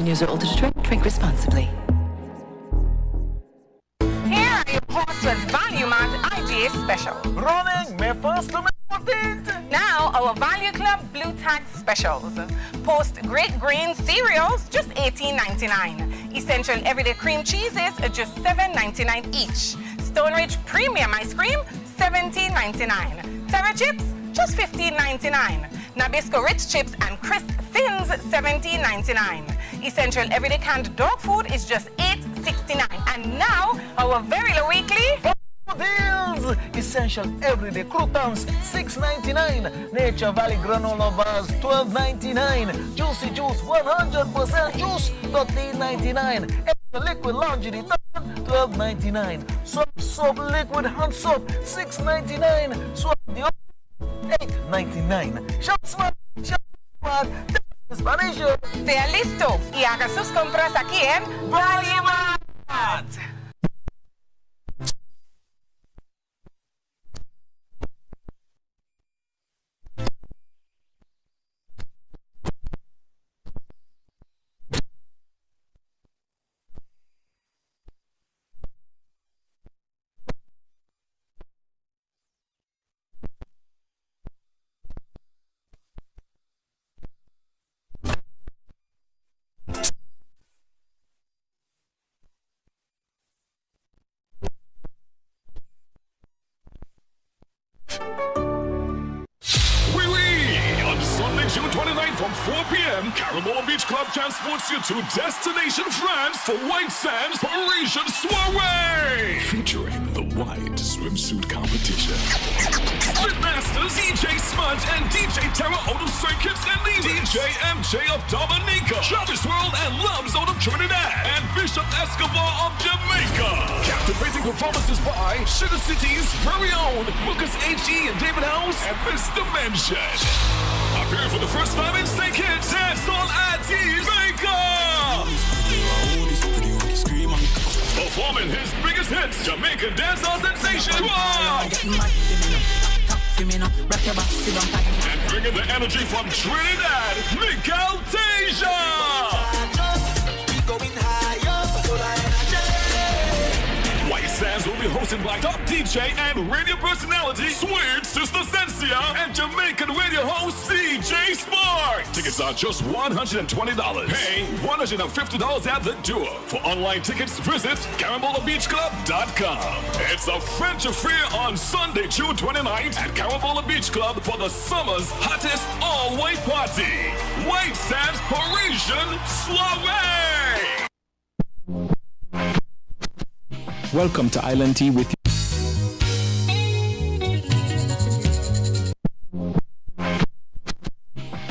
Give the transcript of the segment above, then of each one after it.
Use your older to drink responsibly. Here are your hosts with Value Mart IGA Special. Running my first to my 14th. Now, our Value Club Blue Tag Specials. Post Great Green Cereals, just $18.99. Essential Everyday Cream Cheeses, just $7.99 each. Stone Ridge Premium Ice Cream, $17.99. Terra Chips, just $15.99. Nabisco Ritz Chips and Crisp Thins, $17.99. Essential Everyday Canned Dog Food is just $8.69. And now, our very low weekly Deals! Essential Everyday Croutons, $6.99. Nature Valley Granola Bars, $12.99. Juicy Juice, 100% juice, $13.99. Extra Liquid Laundry Detergent, $12.99. Soap Liquid Hand Soap, $6.99. Swap the $8.99. Shop Smart, Spanish. Sea listo y haga sus compras aquí en Value Mart. June 29th from 4 p.m., Caramel Beach Club transports you to Destination France for White Sands Parisian Soiree! Featuring the White Swimsuit Competition. Spitmasters DJ Smudge and DJ Terra out of Circuits and Nevis. DJ MJ of Dominica. Travis World and Loves out of Trinidad. And Bishop Escobar of Jamaica. Captivating performances by Sugar City's very own Lucas H.E. and David House and Mr. Mention. Appearing for the first time in St. Kitts, Dance on ID's Jamaica! Performing his biggest hits, Jamaican dancehall sensation, Rock! And bringing the energy from Trinidad, Miguel Tasia! White Sands will be hosted by top DJ and radio personality Sweet Sister Sensia and Jamaican radio host CJ Spark. Tickets are just $120. Pay $150 at the door. For online tickets, visit CaramelaBeachClub.com. It's a French affair on Sunday, June 29th at Caramela Beach Club for the summer's hottest all-white party. White Sands Parisian Soiree. Welcome to Island Tea with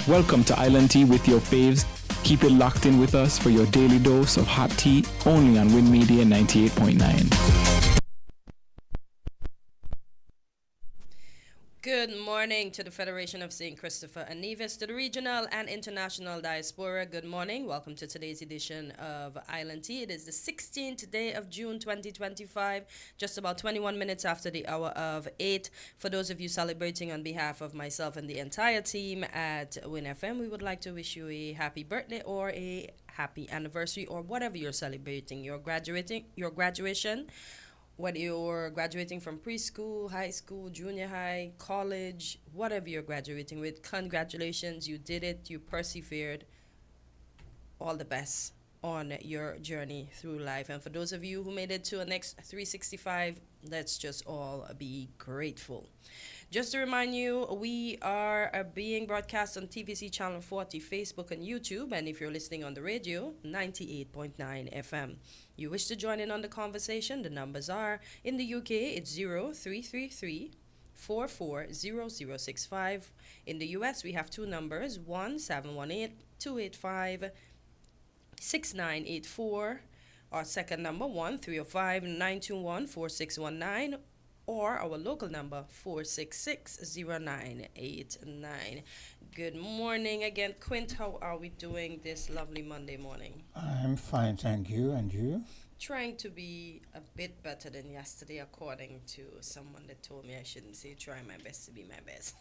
Welcome to Island Tea with your faves. Keep it locked in with us for your daily dose of hot tea only on Win Media 98.9. Good morning to the Federation of St. Christopher and Nevis, to the regional and international diaspora. Good morning. Welcome to today's edition of Island Tea. It is the 16th day of June 2025, just about 21 minutes after the hour of 8. For those of you celebrating on behalf of myself and the entire team at WinFM, we would like to wish you a happy birthday or a happy anniversary or whatever you're celebrating. Your graduation. Whether you're graduating from preschool, high school, junior high, college, whatever you're graduating with, congratulations, you did it, you persevered. All the best on your journey through life. And for those of you who made it to a next 365, let's just all be grateful. Just to remind you, we are being broadcast on TVC Channel 40, Facebook, and YouTube. And if you're listening on the radio, 98.9 FM. You wish to join in on the conversation, the numbers are, in the UK, it's 0333 440065. In the US, we have two numbers, 1-718-285-6984. Our second number, 1-305-921-4619. Or our local number, 466-0989. Good morning again. Quint, how are we doing this lovely Monday morning? I'm fine, thank you. And you? trying to be a bit better than yesterday, according to someone that told me I shouldn't say try my best to be my best.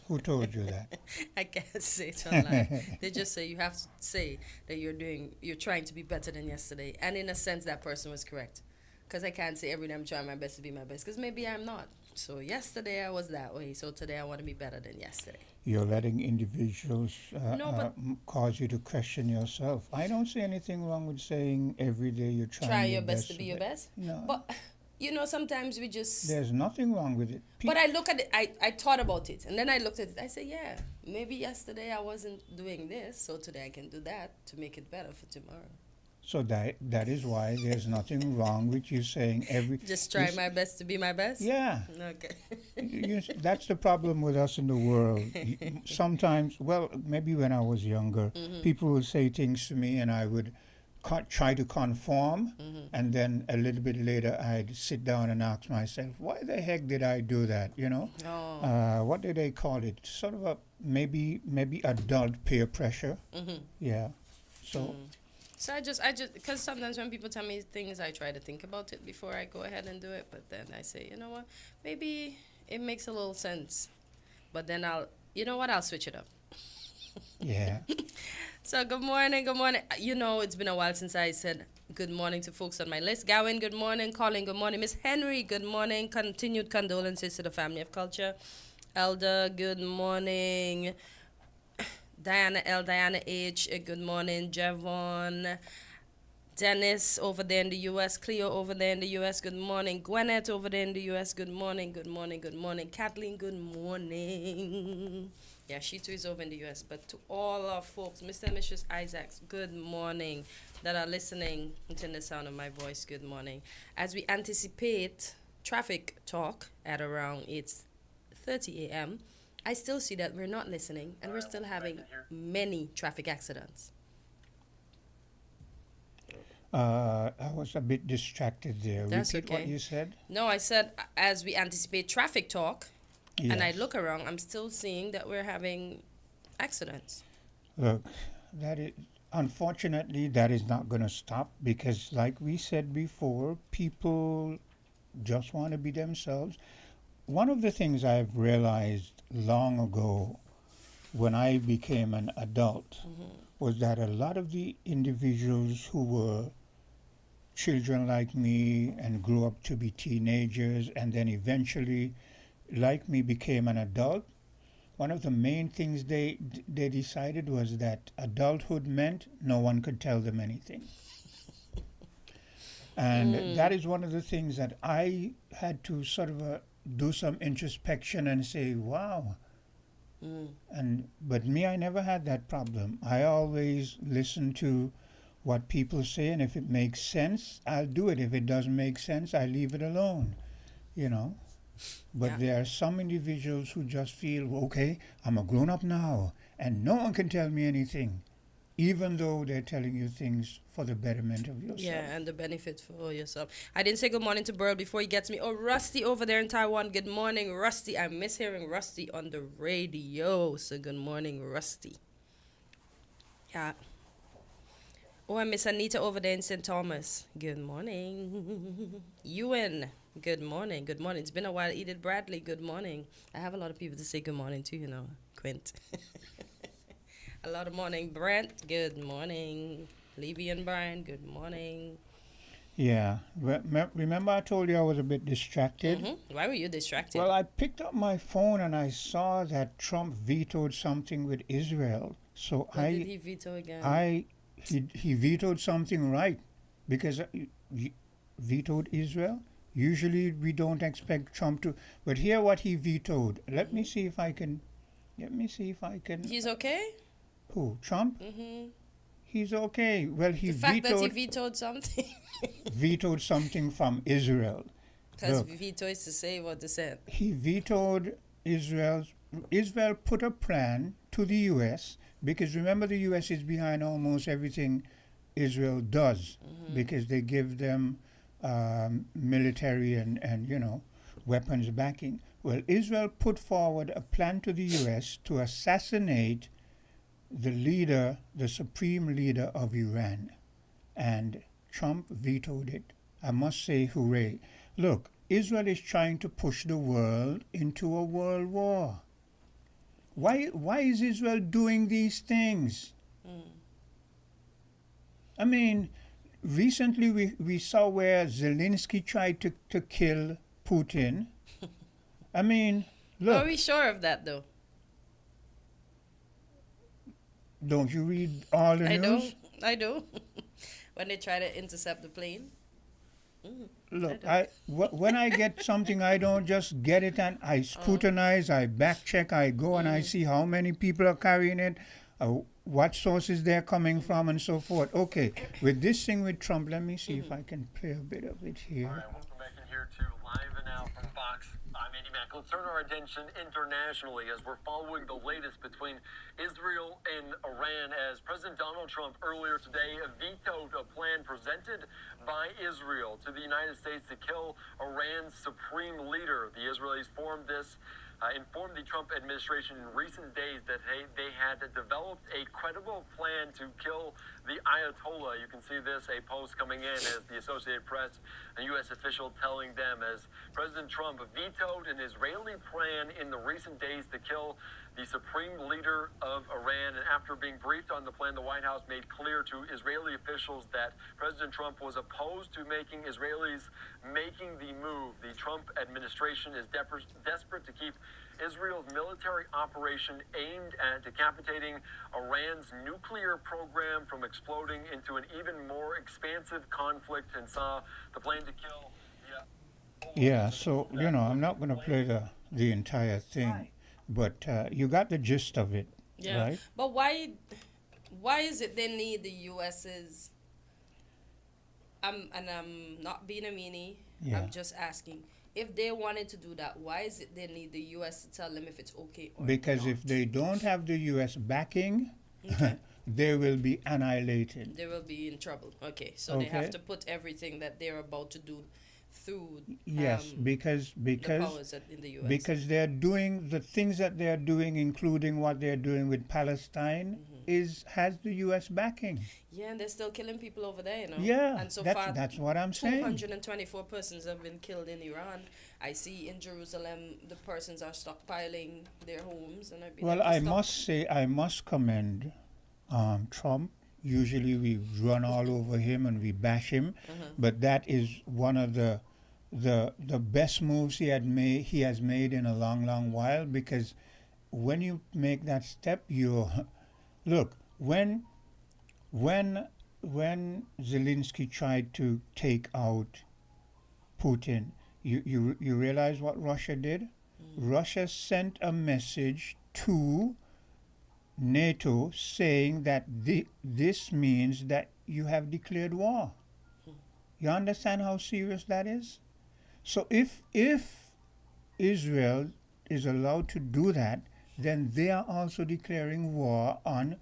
Who told you that? I can't say it online. They just say you have to say that you're trying to be better than yesterday. And in a sense, that person was correct. Because I can't say every day I'm trying my best to be my best. Because maybe I'm not. So yesterday I was that way. So today I want to be better than yesterday. You're letting individuals No, but cause you to question yourself. I don't see anything wrong with saying every day you're trying try your best to be your best. No. But, sometimes we just... There's nothing wrong with it. But I look at it, I thought about it, and then I looked at it. I said, yeah, maybe yesterday I wasn't doing this, so today I can do that to make it better for tomorrow. So that is why there's nothing wrong with you saying every... Just try my best to be my best? Yeah. Okay. That's the problem with us in the world. Sometimes, well, maybe when I was younger, people would say things to me and I would try to conform, and then a little bit later I'd sit down and ask myself, why the heck did I do that, Oh. what do they call it? Sort of a maybe adult peer pressure. Yeah. So So I just, because sometimes when people tell me things, I try to think about it before I go ahead and do it. But then I say, you know what, maybe it makes a little sense. But then I'll switch it up. yeah. So good morning. It's been a while since I said good morning to folks on my list. Gowan, good morning. Colin, good morning. Miss Henry, good morning. Continued condolences to the family of culture. Elder, good morning. Diana L, Diana H, good morning. Javon, Dennis over there in the U.S., Cleo over there in the U.S., good morning. Gwyneth over there in the U.S., good morning, good morning, good morning. Kathleen, good morning. Yeah, she too is over in the U.S. But to all our folks, Mr. and Mrs. Isaacs, good morning, that are listening to the sound of my voice, good morning. As we anticipate traffic talk at around 8:30 a.m., I still see that we're not listening, and we're still having many traffic accidents. I was a bit distracted there. That's Repeat okay. what you said. No, I said as we anticipate traffic talk, and I Yes. look around, I'm still seeing that we're having accidents. Look, unfortunately, that is not going to stop because, like we said before, people just want to be themselves. One of the things I've realized long ago when I became an adult was that a lot of the individuals who were children like me and grew up to be teenagers and then eventually, like me, became an adult, one of the main things they decided was that adulthood meant no one could tell them anything. And that is one of the things that I had to sort of do some introspection and say, wow. But me, I never had that problem. I always listen to what people say, and if it makes sense, I'll do it. If it doesn't make sense, I leave it alone, But there are some individuals who just feel, okay, I'm a grown-up now, and no one can tell me anything, even though they're telling you things for the betterment of yourself. Yeah, and the benefit for yourself. I didn't say good morning to Burl before he gets me. Oh, Rusty over there in Taiwan. Good morning, Rusty. I miss hearing Rusty on the radio. So good morning, Rusty. Yeah. Oh, I miss Anita over there in St. Thomas. Good morning. Ewan. Good morning. Good morning. It's been a while. Edith Bradley. Good morning. I have a lot of people to say good morning to, Quint. A lot of morning. Brent. Good morning. Levy and Brian. Good morning. Yeah. Remember I told you I was a bit distracted? Why were you distracted? Well, I picked up my phone and I saw that Trump vetoed something with Israel. So what did he veto again? He vetoed something right because he vetoed Israel. Usually we don't expect Trump to, but here what he vetoed. Let me see if I can. He's okay? Who? Trump? He's okay. Well, The fact that he vetoed something. vetoed something from Israel. Because Look, veto is to say what to say. he vetoed Israel put a plan to the U.S. because remember the U.S. is behind almost everything Israel does because they give them military and weapons backing. Well, Israel put forward a plan to the U.S. to assassinate the supreme leader of Iran. And Trump vetoed it. I must say hooray. Look, Israel is trying to push the world into a world war. Why is Israel doing these things? I mean, recently we saw where Zelensky tried to kill Putin. I mean, look. Are we sure of that, though? Don't you read all the news? I do. When they try to intercept the plane. Look, when I get something, I don't just get it and I scrutinize, I back check, I go and I see how many people are carrying it, what sources they're coming from, and so forth. Okay, with this thing with Trump, let me see if I can play a bit of it here. All right, welcome back in here to Live and Out from Fox. I'm Andy Mack. Let's turn our attention internationally as we're following the latest between Israel and Iran, as President Donald Trump earlier today vetoed a plan presented by Israel to the United States to kill Iran's supreme leader. The Israelis informed the Trump administration in recent days that they had developed a credible plan to kill the Ayatollah. You can see this, a post coming in as the Associated Press, a U.S. official telling them, as President Trump vetoed an Israeli plan in the recent days to kill the supreme leader of Iran. And after being briefed on the plan, the White House made clear to Israeli officials that President Trump was opposed to making Israelis making the move. The Trump administration is desperate to keep Israel's military operation aimed at decapitating Iran's nuclear program from exploding into an even more expansive conflict, and saw the plan to kill. Yeah, so, I'm not going to play the entire thing, but you got the gist of it, right? But why is it they need the U.S.'s... and I'm not being a meanie. Yeah. I'm just asking. If they wanted to do that, why is it they need the U.S. to tell them if it's okay or because not? if they don't have the U.S. backing, they will be annihilated. They will be in trouble. Okay, so they have to put everything that they're about to do through because the powers in the U.S. because they're doing the things that they're doing, including what they're doing with Palestine, has the U.S. backing. Yeah, and they're still killing people over there, Yeah, and so that's what I'm saying. 224 persons have been killed in Iran. I see in Jerusalem the persons are stockpiling their homes, and I must commend Trump. Usually we run all over him and we bash him, but that is one of the best moves he has made in a long while, because when you make that step, look, when Zelensky tried to take out Putin, you realize what Russia did? Russia sent a message to NATO saying that this means that you have declared war. You understand how serious that is? So if Israel is allowed to do that, then they are also declaring war on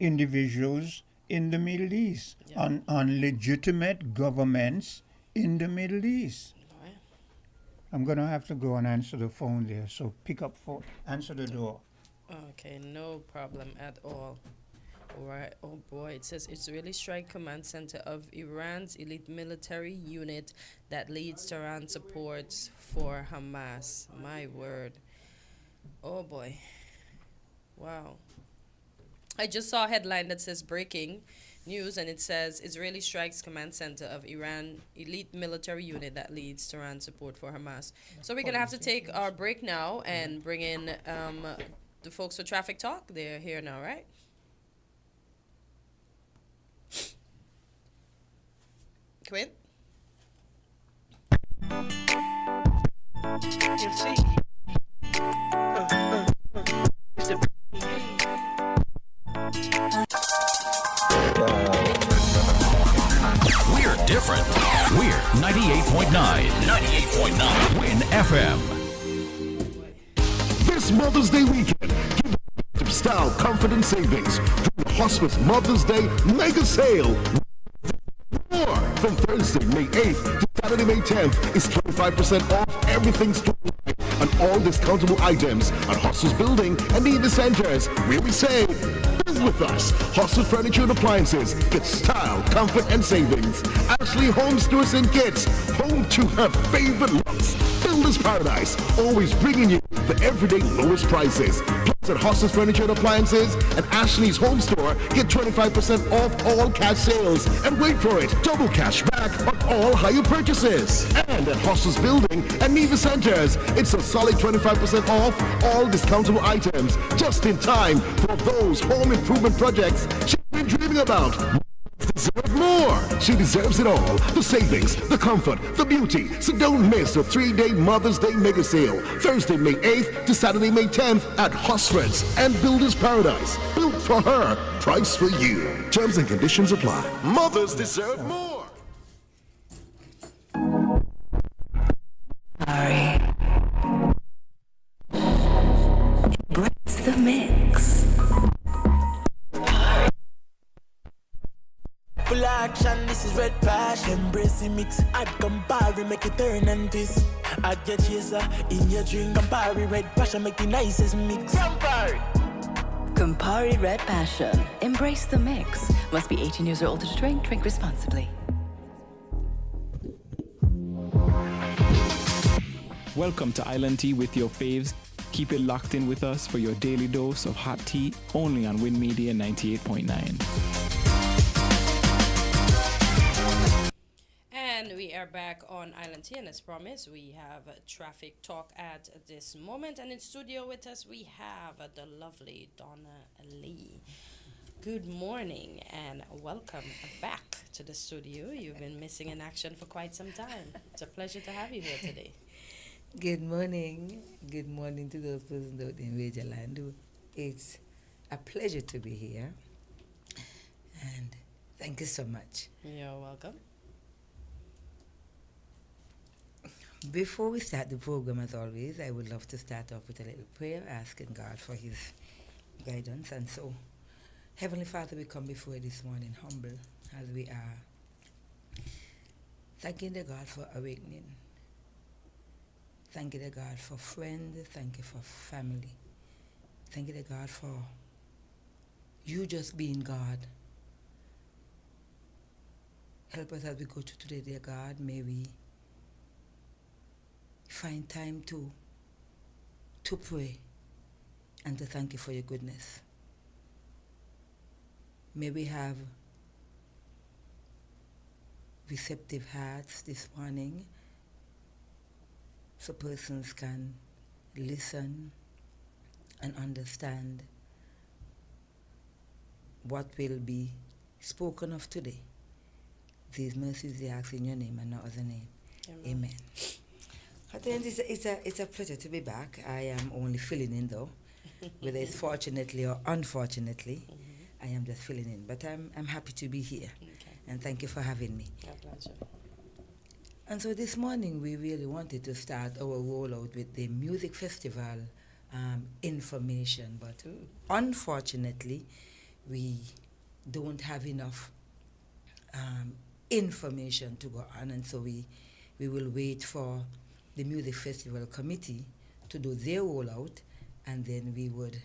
individuals in the Middle East, on legitimate governments in the Middle East. I'm going to have to go and answer the phone there, so answer the door. Okay, no problem at all. All right. Oh boy, it says Israeli strike command center of Iran's elite military unit that leads Tehran supports for Hamas. My word. Oh boy. Wow. I just saw a headline that says breaking news, and it says Israeli strikes command center of Iran elite military unit that leads Tehran support for Hamas. So we're gonna have to take our break now and bring in the folks for Traffic Talk. They're here now, right? Quinn? We're different. We're 98.9. 98.9. Win FM. This Mother's Day weekend, give style, comfort, and savings during the Hospice Mother's Day mega sale. More from Thursday, May 8th to Saturday, May 10th is 25% off everything store-wide on all discountable items at Hospice Building and Nevis Centers, where we say, visit Come with us. Hostel Furniture and Appliances. Get style, comfort, and savings. Ashley Home Stores and Kits. Home to her favorite looks. Builder's Paradise. Always bringing you the everyday lowest prices. Plus at Hostel's Furniture and Appliances and Ashley's Home Store, get 25% off all cash sales. And wait for it, double cash back on all higher purchases. And at Hostel's Building and Nevis Centers, it's a solid 25% off all discountable items, just in time for those home improvement projects she's been dreaming about. Deserve more. She deserves it all. The savings, the comfort, the beauty. So don't miss the 3-day Mother's Day mega sale. Thursday, May 8th to Saturday, May 10th at Hosfred's and Builder's Paradise. Built for her, price for you. Terms and conditions apply. Mothers deserve more. Sorry. Embrace the mix. Full action, this is red passion. Embrace the mix, add Campari, make it turn and twist. Add your chaser in your drink. Campari, red passion, make the nicest mix. Campari! Campari Red Passion. Embrace the mix. Must be 18 years or older to drink. Drink responsibly. Welcome to Island Tea with your faves. Keep it locked in with us for your daily dose of hot tea, only on Win Media 98.9. And we are back on Island Tea, and as promised, we have a traffic talk at this moment. And in studio with us, we have the lovely Donna Lee. Good morning and welcome back to the studio. You've been missing in action for quite some time. It's a pleasure to have you here today. Good morning. Good morning to those persons out in Major Land. It's a pleasure to be here. And thank you so much. You're welcome. Before we start the program, as always, I would love to start off with a little prayer, asking God for his guidance. And so, Heavenly Father, we come before you this morning humble as we are. Thanking the God for awakening. Thank you, the God, for friends. Thank you for family. Thank you, the God, for you just being God. Help us as we go through today, dear God. May we find time to pray and to thank you for your goodness. May we have receptive hearts this morning, so persons can listen and understand what will be spoken of today. These mercies we ask in your name and no other name. Amen. It's a pleasure to be back. I am only filling in though, whether it's fortunately or unfortunately. I am just filling in, but I'm happy to be here. Okay. And thank you for having me. My pleasure. And so this morning we really wanted to start our rollout with the music festival information, but unfortunately we don't have enough information to go on, and so we will wait for the music festival committee to do their rollout, and then we would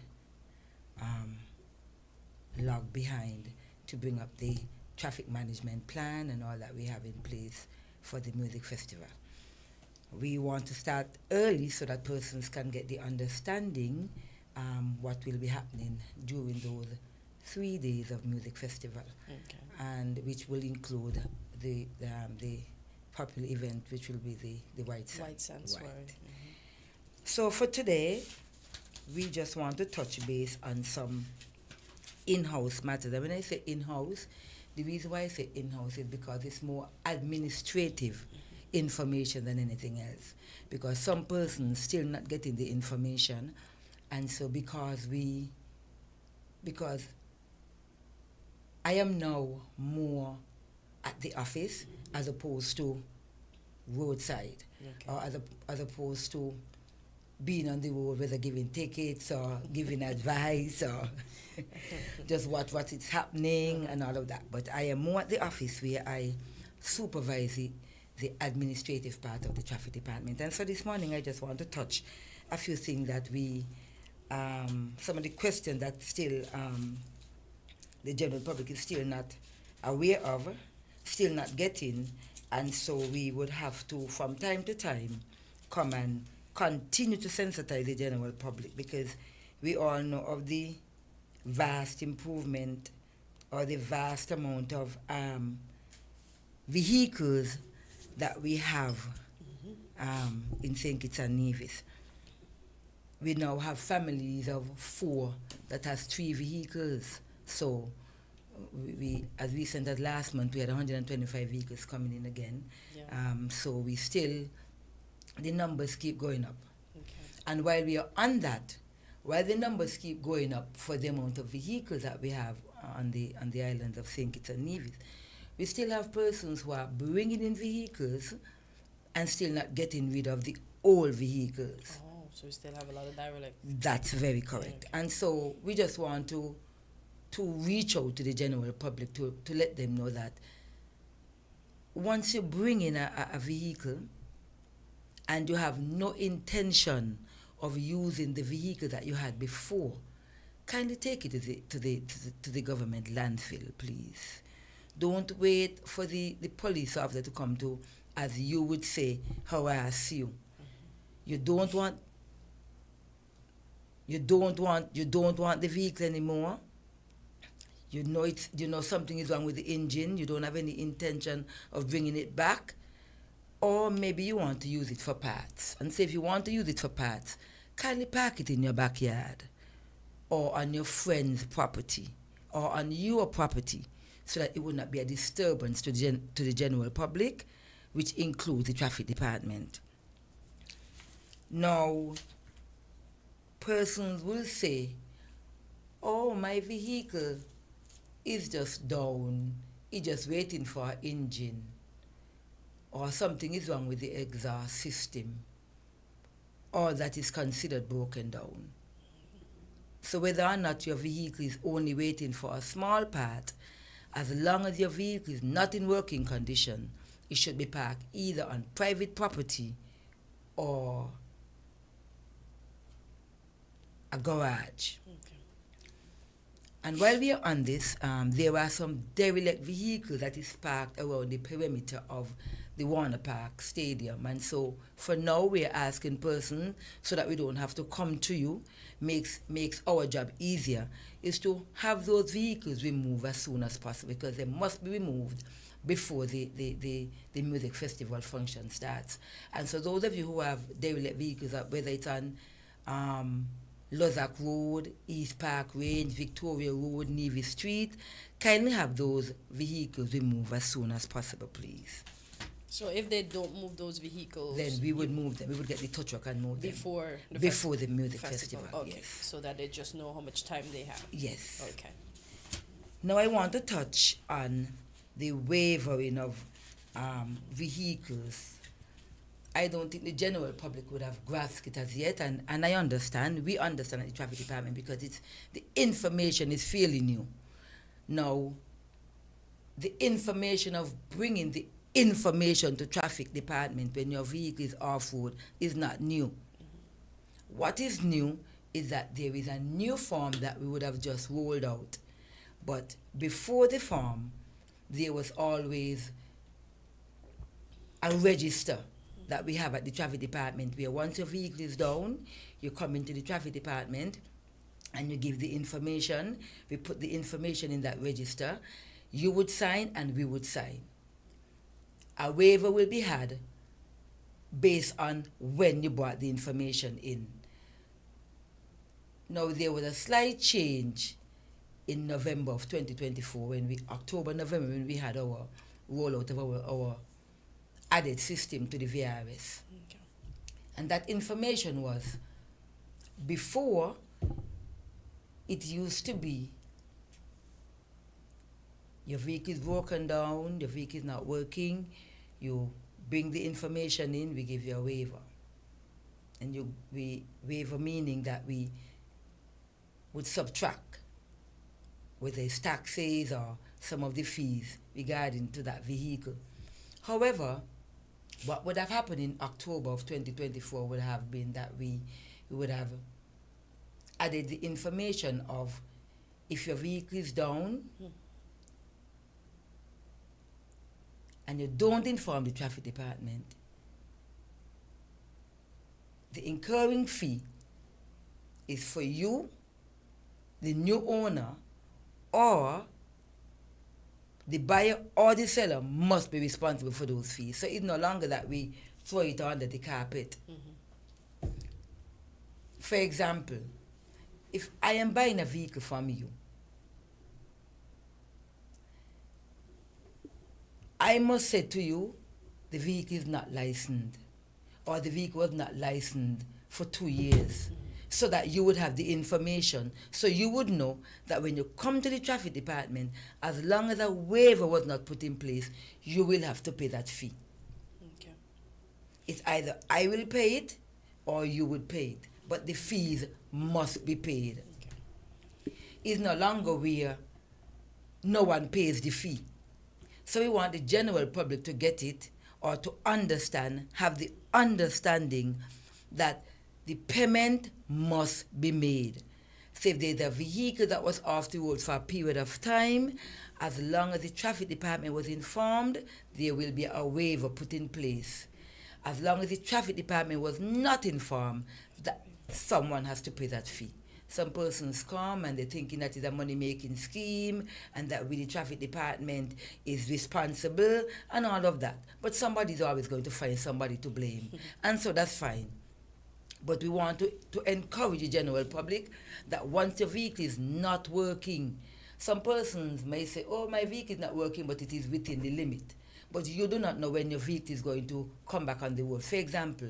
log behind to bring up the traffic management plan and all that we have in place for the music festival. We want to start early so that persons can get the understanding what will be happening during those 3 days of music festival, and which will include the popular event, which will be the White Sands. So for today, we just want to touch base on some in-house matters. And when I say in-house, the reason why I say in-house is because it's more administrative information than anything else. Because some persons still not getting the information, and so because I am now more at the office as opposed to roadside, or as opposed to being on the road, whether giving tickets or giving advice or just what is happening and all of that. But I am more at the office where I supervise the administrative part of the traffic department. And so this morning I just want to touch a few things that some of the questions that still the general public is still not aware of, still not getting, and so we would have to, from time to time, come and continue to sensitize the general public, because we all know of the vast improvement or the vast amount of vehicles that we have in St. Kitts and Nevis. We now have families of 4 that has 3 vehicles. So we as recent as last month, we had 125 vehicles coming in again. Yeah. So we still, the numbers keep going up. Okay. And while we are on that, while the numbers keep going up for the amount of vehicles that we have on the islands of St. Kitts and Nevis, we still have persons who are bringing in vehicles and still not getting rid of the old vehicles. Oh, so we still have a lot of derelict. That's very correct. Okay. And so we just want to reach out to the general public to let them know that once you bring in a vehicle and you have no intention of using the vehicle that you had before, kindly take it to the government landfill, please. Don't wait for the police officer to come to, as you would say, harass you. You don't want the vehicle anymore. You know something is wrong with the engine. You don't have any intention of bringing it back. Or maybe you want to use it for parts. And so if you want to use it for parts, kindly park it in your backyard or on your friend's property or on your property, so that it would not be a disturbance to the general public, which includes the traffic department. Now, persons will say, oh, my vehicle is just down, it's just waiting for an engine, or something is wrong with the exhaust system, or that is considered broken down. So whether or not your vehicle is only waiting for a small part, as long as your vehicle is not in working condition, it should be parked either on private property or a garage. Okay. And while we are on this, there are some derelict vehicles that is parked around the perimeter of the Warner Park Stadium. And so for now, we are asking persons, so that we don't have to come to you, makes our job easier, is to have those vehicles removed as soon as possible, because they must be removed before the music festival function starts. And so those of you who have derelict vehicles, whether it's on Lozak Road, East Park Range, Victoria Road, Nevis Street, kindly have those vehicles removed as soon as possible, please. So if they don't move those vehicles, then we would move them. We would get the tow truck and move before them before the music festival. Okay, yes. So that they just know how much time they have. Yes. Okay. Now I want to touch on the waiving of vehicles. I don't think the general public would have grasped it as yet, and we understand at the traffic department, because the information is fairly new. Now, the information of bringing the information to traffic department when your vehicle is off-road is not new. Mm-hmm. What is new is that there is a new form that we would have just rolled out. But before the form, there was always a register that we have at the traffic department, where once your vehicle is down, you come into the traffic department and you give the information. We put the information in that register. You would sign and we would sign. A waiver will be had based on when you brought the information in. Now, there was a slight change in November of 2024, October-November, when we had our rollout of our added system to the VRS. Okay. And that information was, before, it used to be, your vehicle is broken down, your vehicle is not working, you bring the information in, we give you a waiver. And waiver meaning that we would subtract, whether it's taxes or some of the fees regarding to that vehicle. However, what would have happened in October of 2024 would have been that we would have added the information of if your vehicle is down and you don't inform the traffic department, the incurring fee is for you, the new owner, or the buyer or the seller must be responsible for those fees. So it's no longer that we throw it under the carpet. For example, if I am buying a vehicle from you, I must say to you, the vehicle is not licensed, or the vehicle was not licensed for 2 years, so that you would have the information, so you would know that when you come to the traffic department, as long as a waiver was not put in place, you will have to pay that fee. Okay. It's either I will pay it or you would pay it, but the fees must be paid. Okay. It's no longer where no one pays the fee. So we want the general public to get it, or to understand, have the understanding that the payment must be made. So if there's a vehicle that was off the road for a period of time, as long as the traffic department was informed, there will be a waiver put in place. As long as the traffic department was not informed, that someone has to pay that fee. Some persons come and they're thinking that it's a money-making scheme and that we, the traffic department, is responsible and all of that. But somebody's always going to find somebody to blame. And so that's fine. But we want to encourage the general public that once your vehicle is not working, some persons may say, oh, my vehicle is not working, but it is within the limit. But you do not know when your vehicle is going to come back on the road. For example,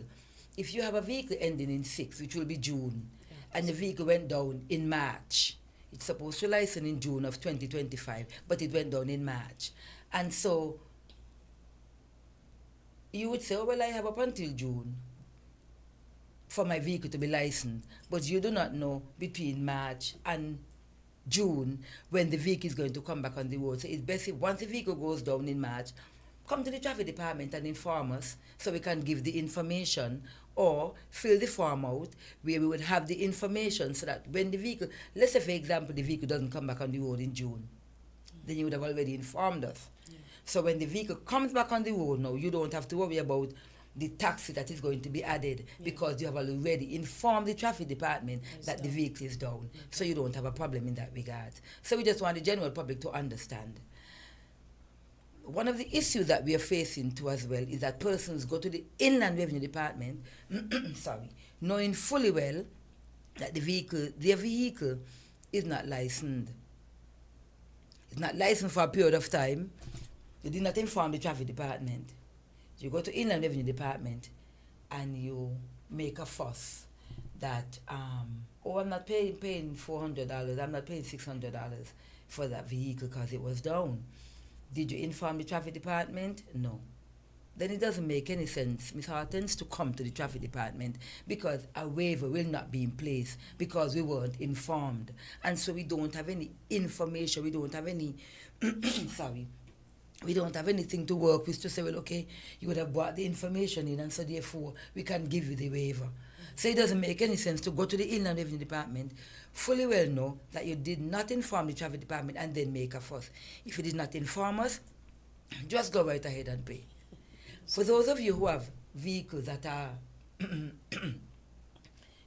if you have a vehicle ending in 6, which will be June, and the vehicle went down in March, it's supposed to license in June of 2025, but it went down in March. And so you would say, oh, well, I have up until June for my vehicle to be licensed, but you do not know between March and June when the vehicle is going to come back on the road. So it's best if once the vehicle goes down in March, come to the traffic department and inform us so we can give the information, or fill the form out where we would have the information so that when the vehicle, let's say for example the vehicle doesn't come back on the road in June, then you would have already informed us. Yeah. So when the vehicle comes back on the road now, you don't have to worry about the taxi that is going to be added, because you have already informed the traffic department that the vehicle is down. Okay. So you don't have a problem in that regard. So we just want the general public to understand. One of the issues that we are facing too as well is that persons go to the Inland Revenue Department, knowing fully well that their vehicle is not licensed. It's not licensed for a period of time. You did not inform the traffic department. You go to Inland Revenue Department and you make a fuss that, oh, I'm not paying $400, I'm not paying $600 for that vehicle because it was down. Did you inform the traffic department? No. Then it doesn't make any sense, Ms. Hortens, to come to the traffic department, because a waiver will not be in place because we weren't informed. And so we don't have any information, we don't have any, we don't have anything to work with to say, well, okay, you would have brought the information in, and so therefore we can give you the waiver. So it doesn't make any sense to go to the Inland Revenue Department, fully well know that you did not inform the traffic department and then make a fuss. If you did not inform us, just go right ahead and pay. For those of you who have vehicles that are,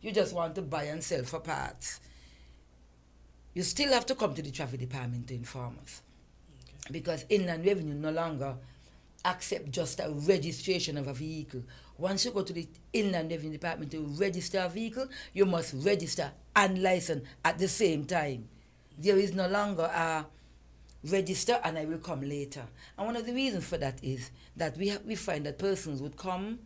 you just want to buy and sell for parts, you still have to come to the traffic department to inform us. Okay. Because Inland Revenue no longer accept just a registration of a vehicle. Once you go to the Inland Revenue Department to register a vehicle, you must register and license at the same time. There is no longer a register and I will come later. And one of the reasons for that is that we find that persons would come,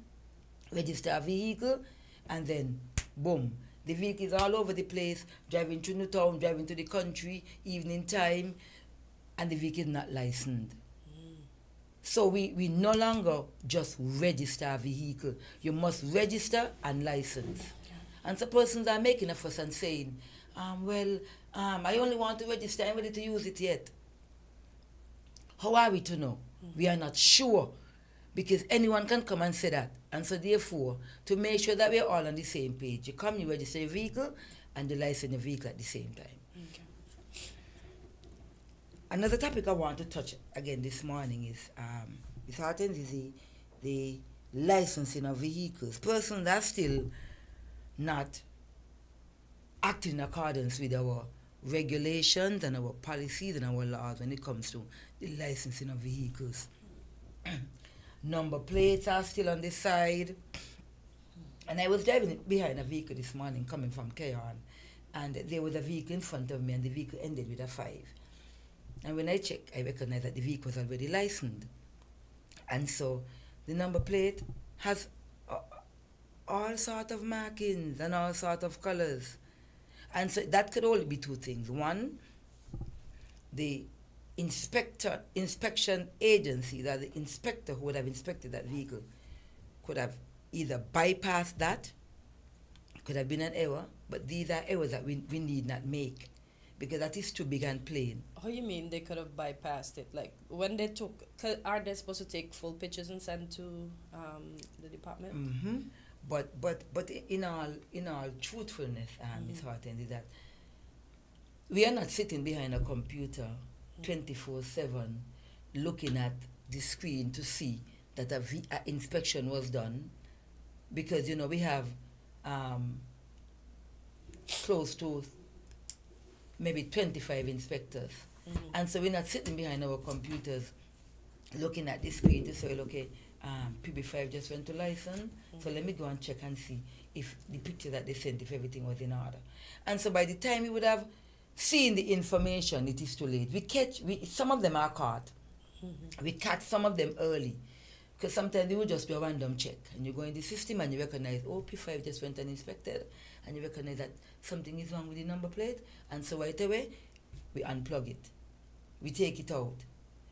register a vehicle, and then boom, the vehicle is all over the place, driving through the town, driving to the country, evening time, and the vehicle is not licensed. So we no longer just register a vehicle. You must register and license. Okay. And so persons are making a fuss and saying, I only want to register, I'm ready to use it yet. How are we to know? Mm-hmm. We are not sure, because anyone can come and say that. And so therefore, to make sure that we're all on the same page, you come, you register your vehicle, and you license your vehicle at the same time. Okay. Another topic I want to touch again this morning is the licensing of vehicles. Persons are still not acting in accordance with our regulations and our policies and our laws when it comes to the licensing of vehicles. Number plates are still on the side. And I was driving behind a vehicle this morning coming from Keon, and there was a vehicle in front of me, and the vehicle ended with a 5. And when I checked, I recognized that the vehicle was already licensed. And so the number plate has all sort of markings and all sort of colors. And so that could only be two things. One, the inspection agency, that the inspector who would have inspected that vehicle could have either bypassed that, could have been an error, but these are errors that we need not make, because that is too big and plain. How you mean they could have bypassed it? Like when they took, are they supposed to take full pictures and send to the department? Mm-hmm. But in all truthfulness, Ms. Horton, is that we are not sitting behind a computer 24/7 looking at the screen to see that a inspection was done, because we have close to maybe 25 inspectors, and so we're not sitting behind our computers looking at the screen to say, okay, PB5 just went to license, so let me go and check and see if the picture that they sent, if everything was in order. And so by the time we would have seen the information, it is too late. Some of them are caught. We catch some of them early, because sometimes they will just be a random check, and you go in the system and you recognize, oh, P5 just went and inspected, and you recognize that something is wrong with the number plate, and so right away, we unplug it. We take it out.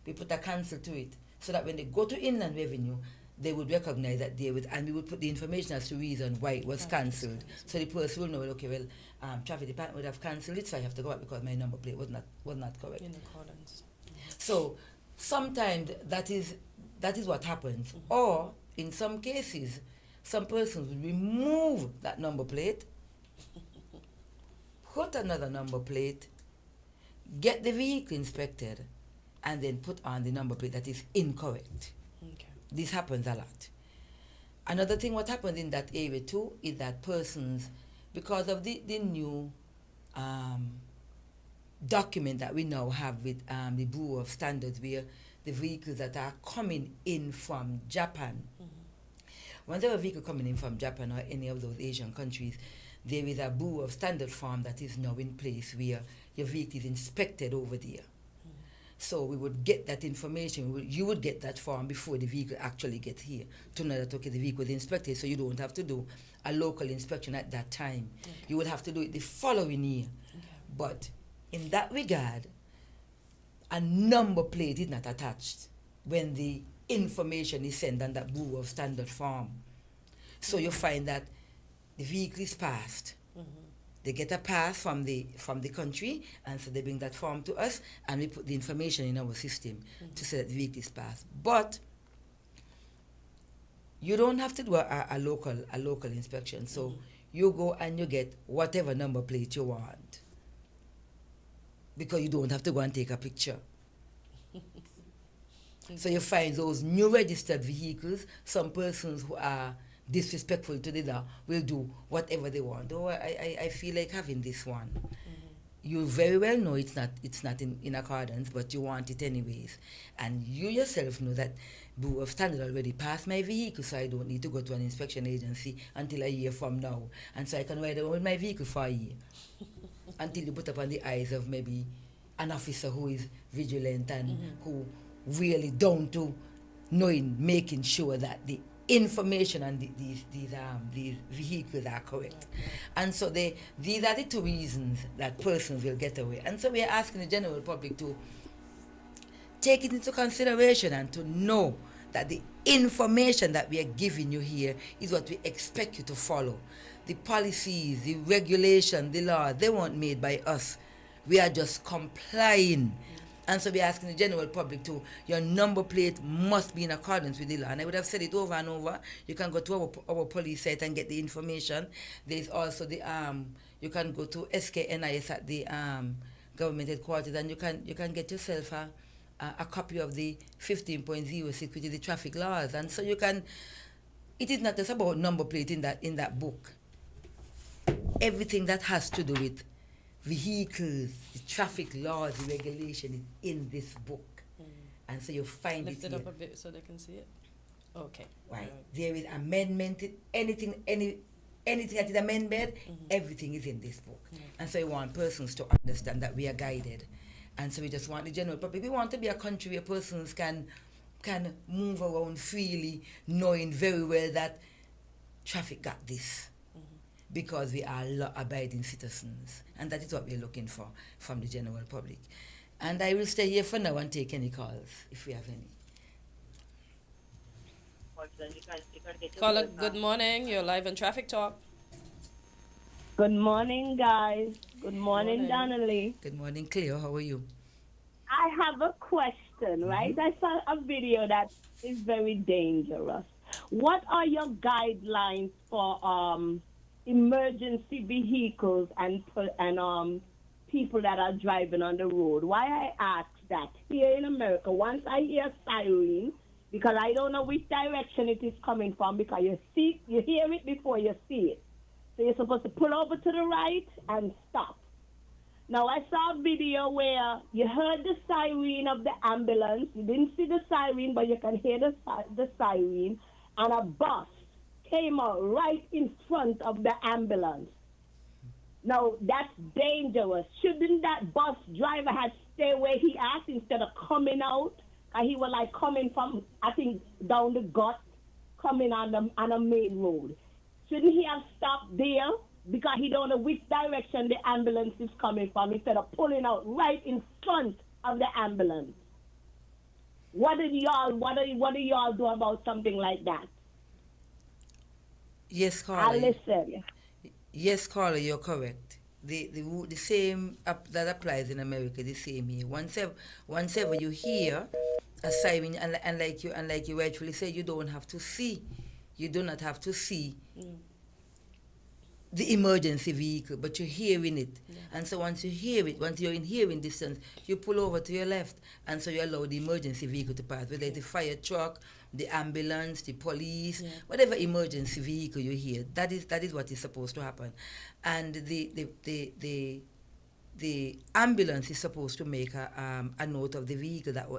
We put a cancel to it, so that when they go to Inland Revenue, they would recognize that and we would put the information as to reason why it was cancelled. So the person will know, okay, well, traffic department would have cancelled it, so I have to go back because my number plate was not correct. In accordance. So sometimes that is what happens. Or in some cases, some persons will remove that number plate, put another number plate, get the vehicle inspected, and then put on the number plate that is incorrect. Okay. This happens a lot. Another thing what happens in that area too is that persons, because of the new document that we now have with the Bureau of Standards, where the vehicles that are coming in from Japan, when there are vehicles coming in from Japan or any of those Asian countries, there is a Bureau of Standard form that is now in place where your vehicle is inspected over there. So we would get that information. You would get that form before the vehicle actually gets here to know that, okay, the vehicle is inspected, so you don't have to do a local inspection at that time. Okay. You would have to do it the following year. Okay. But in that regard, a number plate is not attached when the information is sent on that Bureau of Standard form. So you find that the vehicle is passed. They get a pass from the country, and so they bring that form to us, and we put the information in our system to say that the vehicle is passed. But you don't have to do a local inspection. So you go and you get whatever number plate you want, because you don't have to go and take a picture. So you find those new registered vehicles, some persons who are disrespectful to the law will do whatever they want. Oh, I feel like having this one. You very well know it's not in accordance, but you want it anyways. And you yourself know that Bureau of Standard already passed my vehicle, so I don't need to go to an inspection agency until a year from now. And so I can ride around with my vehicle for a year until you put up on the eyes of maybe an officer who is vigilant and who really down to making sure that the information on these vehicles are correct. And so these are the two reasons that persons will get away. And so we are asking the general public to take it into consideration and to know that the information that we are giving you here is what we expect you to follow. The policies, the regulation, the law, they weren't made by us. We are just complying. And so we're asking the general public to, your number plate must be in accordance with the law. And I would have said it over and over. You can go to our police site and get the information. There's also you can go to SKNIS at the government headquarters, and you can get yourself a copy of the 15.06, which is the traffic laws. And so you can, it is not just about number plate in that book. Everything that has to do with vehicles, the traffic laws, the regulation is in this book. And so you find Lift it it here. up a bit so they can see it. Okay. Right. There is amendment, anything that is amended, everything is in this book. And so we want persons to understand that we are guided. And so we just want the general public. We want to be a country where persons can move around freely, knowing very well that traffic got this. Because we are law-abiding citizens. And that is what we're looking for from the general public. And I will stay here for now and take any calls, if we have any. Caller, good morning. You're live on Traffic Talk. Good morning, guys. Good morning, Donnelly. Good morning, Cleo. How are you? I have a question, right? I saw a video that is very dangerous. What are your guidelines for emergency vehicles and people that are driving on the road? Why I ask that, here in America, once I hear a siren, because I don't know which direction it is coming from, because you hear it before you see it. So you're supposed to pull over to the right and stop. Now, I saw a video where you heard the siren of the ambulance. You didn't see the siren, but you can hear the siren. And a bus came out right in front of the ambulance. Now, that's dangerous. Shouldn't that bus driver have stayed where he asked instead of coming out? And he was like coming from, I think, down the gut, coming on a main road. Shouldn't he have stopped there? Because he don't know which direction the ambulance is coming from, instead of pulling out right in front of the ambulance. What do y'all do about something like that? Yes, Carla. I listen. Yes, Carla, you're correct. The same that applies in America. The same here. Once ever you hear a siren, and like you rightfully say, you don't have to see. You do not have to see the emergency vehicle, but you're hearing it. Yeah. And so once you hear it, once you're in hearing distance, you pull over to your left, and so you allow the emergency vehicle to pass, whether it's the fire truck, the ambulance, the police, whatever emergency vehicle you hear. That is what is supposed to happen. And the ambulance is supposed to make a note of the vehicle that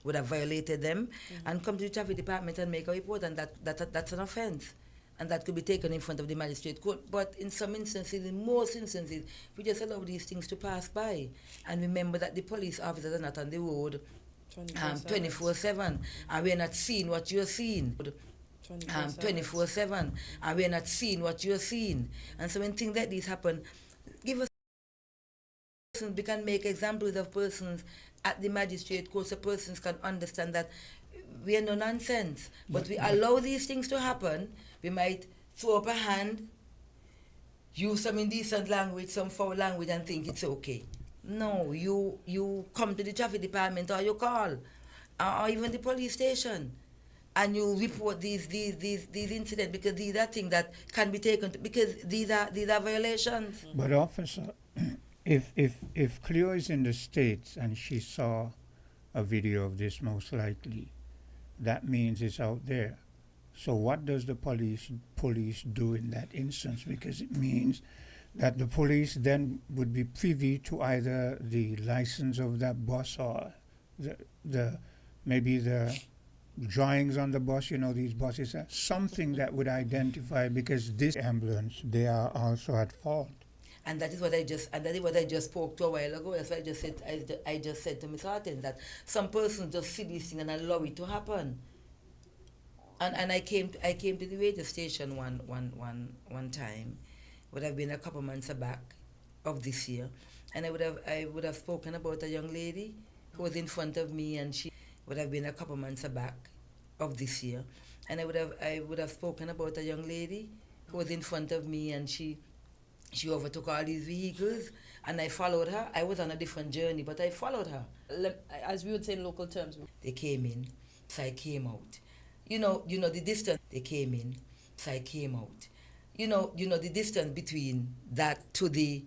would have violated them, and come to the traffic department and make a report, and that's an offense. And that could be taken in front of the magistrate court. But in some instances, in most instances, we just allow these things to pass by. And remember that the police officers are not on the road 24/7. And we're not seeing what you're seeing. 24/7. And we're not seeing what you're seeing. And so when things like these happen, give us, we can make examples of persons at the magistrate court so persons can understand that we are no nonsense. But we allow these things to happen. We might throw up a hand, use some indecent language, some foul language, and think it's okay. No, you come to the traffic department, or you call, or even the police station, and you report these incidents, because these are things that can be taken because these are violations. But officer, if Cleo is in the States and she saw a video of this, most likely, that means it's out there. So what does the police do in that instance? Because it means that the police then would be privy to either the license of that bus, or maybe the drawings on the bus. You know, these buses are something that would identify, because this ambulance, they are also at fault. And that is what I just spoke to a while ago. That's what I just said to Ms. Harton, that some persons just see these things and allow it to happen. And I came to the radio station one time, would have been a couple months back of this year, and I would have spoken about a young lady who was in front of me, and she would have been a couple months back of this year, and I would have spoken about a young lady who was in front of me, and she overtook all these vehicles, and I followed her. I was on a different journey, but I followed her. As we would say in local terms. They came in, so I came out. You know the distance. They came in, so I came out. You know the distance between that to the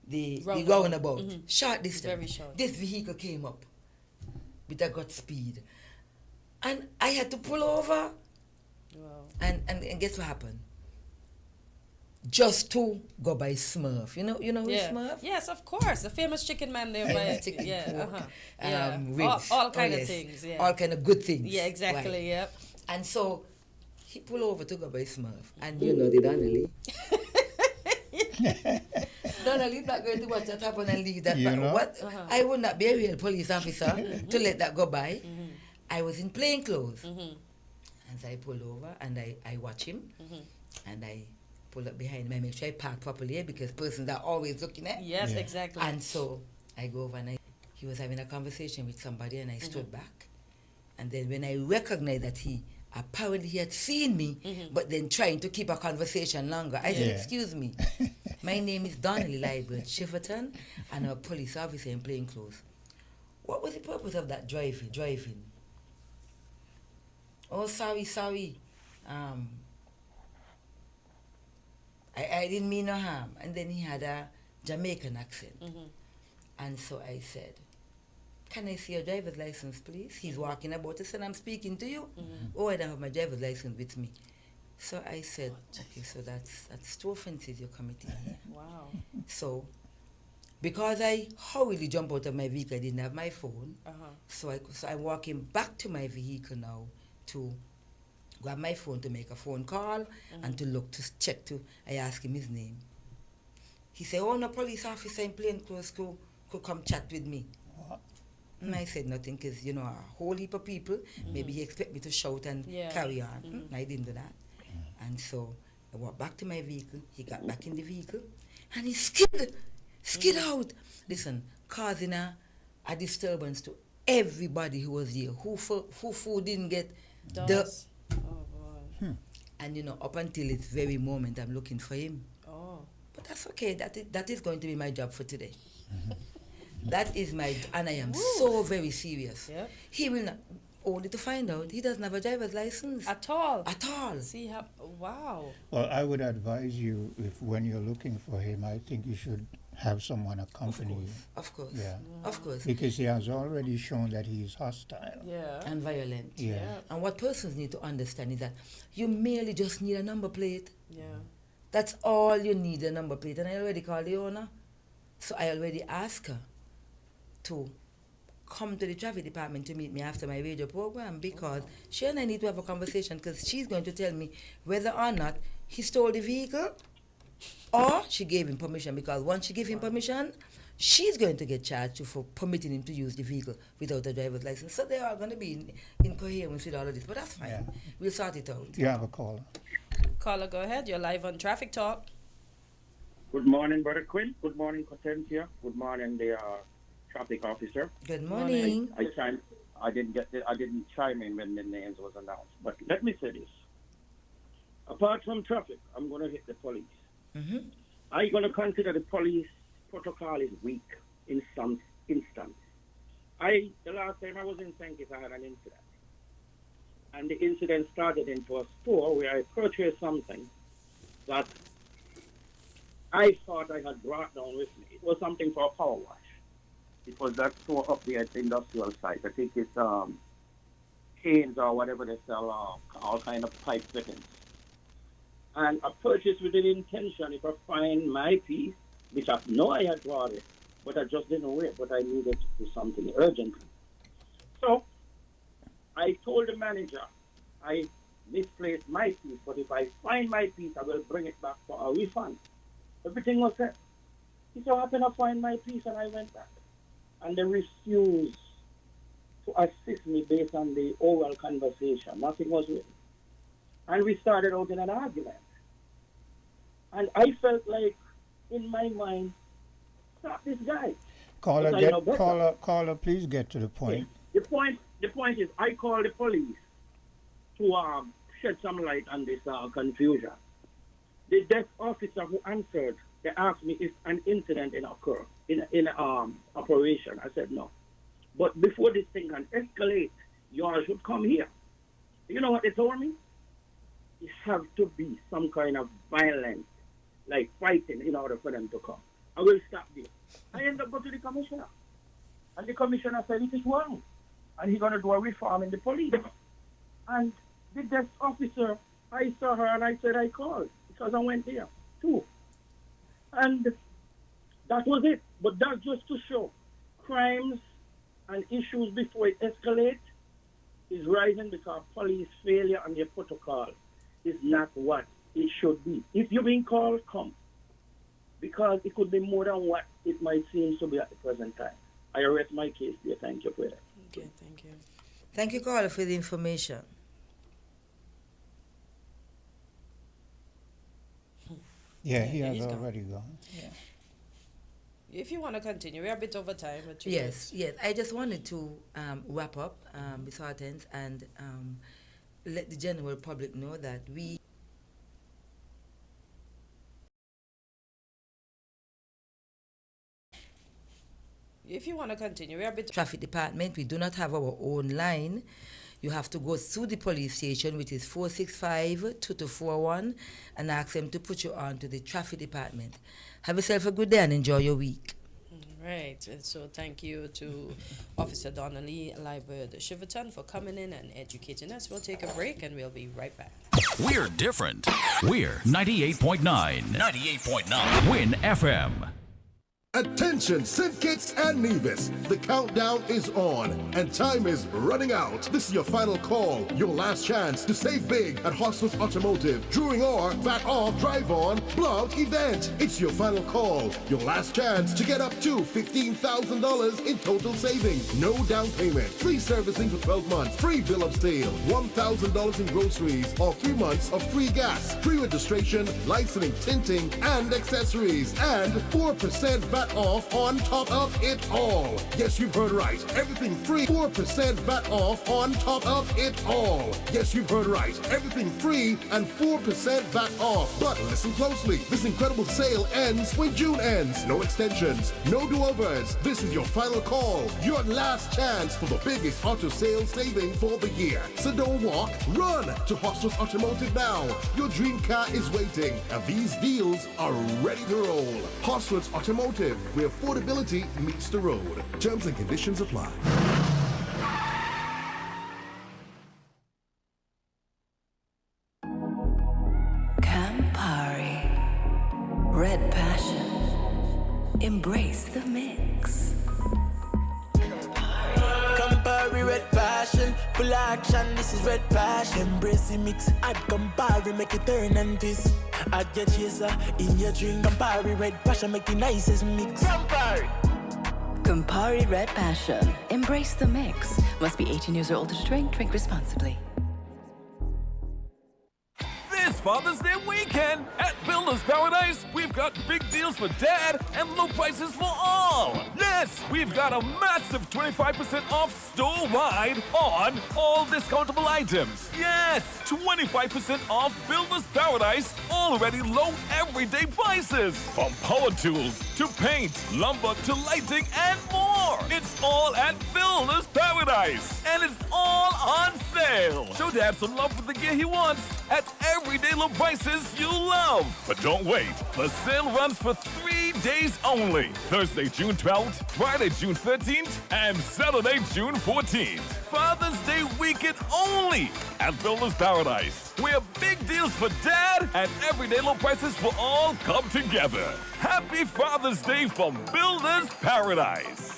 the Roundabout. roundabout. Mhm. Short distance. Very short. This vehicle came up with a good speed. And I had to pull over. Wow. And guess what happened? Just to go by Smurf. You know who is Yeah. Smurf? Yes, of course. The famous chicken man there. Famous By, chicken yeah, pork, yeah. ribs. All kind Oh, of yes. things. Yeah. All kind of good things. Yeah, exactly. Right. Yep. And so he pulled over to go by Smurf. And you know the Donnelly. Donnelly's not going to watch that happen and leave that. You But know? what? I would not be a real police officer to let that go by. I was in plain clothes. And so I pulled over and I watch him. And I pull up behind him. I make sure I park properly because persons are always looking at. Yes, exactly. And so I go over and he was having a conversation with somebody and I stood back. And then when I recognized that he had seen me, but then trying to keep a conversation longer, I said, Yeah. excuse me, my name is Donnelly Liebert Shifferton, and I'm a police officer in plain clothes. What was the purpose of that driving? Oh, sorry. I didn't mean no harm. And then he had a Jamaican accent. And so I said, can I see your driver's license, please? He's walking about. I said, I'm speaking to you. Oh, I don't have my driver's license with me. So I said, okay, so that's 2 offenses you're committing here. Wow. So, because I hurriedly jumped out of my vehicle, I didn't have my phone. So I'm walking back to my vehicle now to grab my phone to make a phone call and to look, to check to, I asked him his name. He said, oh, no police officer in plain clothes could come chat with me. And I said nothing because, a whole heap of people, maybe he expect me to shout and carry on. I didn't do that. And so I walked back to my vehicle. He got back in the vehicle and he skid out. Listen, causing a disturbance to everybody who was there. Who didn't get Does. the... Oh, boy. And, up until this very moment, I'm looking for him. Oh. But that's okay. That is going to be my job for today. That is and I am so very serious. Yep. He will not, only to find out he doesn't have a driver's license. At all. See how, wow. Well, I would advise you, if when you're looking for him, I think you should have someone accompany you. Of course. Yeah. Of course. Because he has already shown that he is hostile. Yeah. And violent. Yeah. And what persons need to understand is that you merely just need a number plate. Yeah. That's all you need, a number plate. And I already called the owner. So I already asked her to come to the traffic department to meet me after my radio program because she and I need to have a conversation because she's going to tell me whether or not he stole the vehicle or she gave him permission, because once she gave him permission, she's going to get charged for permitting him to use the vehicle without a driver's license. So they are going to be in coherence with all of this, but that's fine. Yeah. We'll sort it out. You have a caller. Caller, go ahead. You're live on Traffic Talk. Good morning, Brother Quinn. Good morning, Potentia. Good morning, the traffic officer. Good morning. I didn't chime in when the names was announced. But let me say this. Apart from traffic, I'm going to hit the police. I'm going to consider the police protocol is weak in some instance. The last time I was in St. Kitts, I had an incident. And the incident started into a store where I purchased something that I thought I had brought down with me. It was something for a power wash. It was that store up there at the industrial site. I think it's Canes or whatever they sell, all kind of pipe fittings. And I purchased with the intention, if I find my piece, which I know I had brought it, but I just didn't wait, but I needed to do something urgently. So I told the manager, I misplaced my piece, but if I find my piece, I will bring it back for a refund. Everything was set. He so happened to find my piece, and I went back. And they refused to assist me based on the oral conversation. Nothing was written. And we started out in an argument. And I felt like, in my mind, stop this guy. Caller, please get to the point. The point is, I called the police to shed some light on this confusion. The desk officer who answered, they asked me if an incident occurred in operation. I said no. But before this thing can escalate, you all should come here. You know what they told me? It have to be some kind of violence, like fighting, in order for them to come. I will stop there. I end up going to the commissioner. And the commissioner said it is wrong. And he's going to do a reform in the police. And the desk officer, I saw her and I said I called because I went there too. And that was it. But that's just to show crimes and issues before it escalates is rising because police failure and their protocol is not what it should be. If you're being called, come. Because it could be more than what it might seem to be at the present time. I arrest my case there. Thank you for that. Okay, thank you. Thank you, caller, for the information. Yeah, he has he's gone. already gone. Yeah. If you want to continue, we're a bit over time. But Yes. I just wanted to wrap up, Ms. Hortense, and let the general public know that we If you want to continue, we're a bit... Traffic Department, we do not have our own line. You have to go through the police station, which is 465-2241, and ask them to put you on to the Traffic Department. Have yourself a good day and enjoy your week. Right, and so thank you to Officer Donnelly Liebert Shiverton for coming in and educating us. We'll take a break and we'll be right back. We're different. We're 98.9. 98.9. Win FM. Attention, St. Kitts and Nevis. The countdown is on and time is running out. This is your final call, your last chance to save big at Hostos Automotive during our VAT Off Drive On Blowout event. It's your final call, your last chance to get up to $15,000 in total savings. No down payment, free servicing for 12 months, free bill of sale, $1,000 in groceries, or 3 months of free gas, free registration, licensing, tinting, and accessories, and 4% VAT off on top of it all. Yes, you've heard right. Everything free. 4% VAT off on top of it all. Yes, you've heard right. Everything free and 4% VAT off. But listen closely. This incredible sale ends when June ends. No extensions. No do-overs. This is your final call. Your last chance for the biggest auto sales saving for the year. So don't walk. Run to Hostos Automotive now. Your dream car is waiting. And these deals are ready to roll. Hostos Automotive, where affordability meets the road. Terms and conditions apply. Campari. Red Passion. Embrace the mix. Campari Red Passion, full action, this is Red Passion. Embrace the mix, add Campari, make it turn and twist. Add your chaser in your drink. Campari Red Passion, make the nicest mix. Campari! Campari Red Passion. Embrace the mix. Must be 18 years or older to drink. Drink responsibly. This Father's Day weekend at Builders Paradise, we've got big deals for dad and low prices for all. Yes, we've got a massive 25% off store-wide on all discountable items. Yes, 25% off Builders Paradise, already low everyday prices. From power tools to paint, lumber to lighting and more. It's all at Builders Paradise. And it's all on sale. Show dad some love for the gear he wants at everyday low prices you love. But don't wait. The sale runs for 3 days only. Thursday, June 12th, Friday, June 13th, and Saturday, June 14th. Father's Day weekend only at Builders Paradise, where big deals for dad and everyday low prices for all come together. Happy Father's Day from Builders Paradise.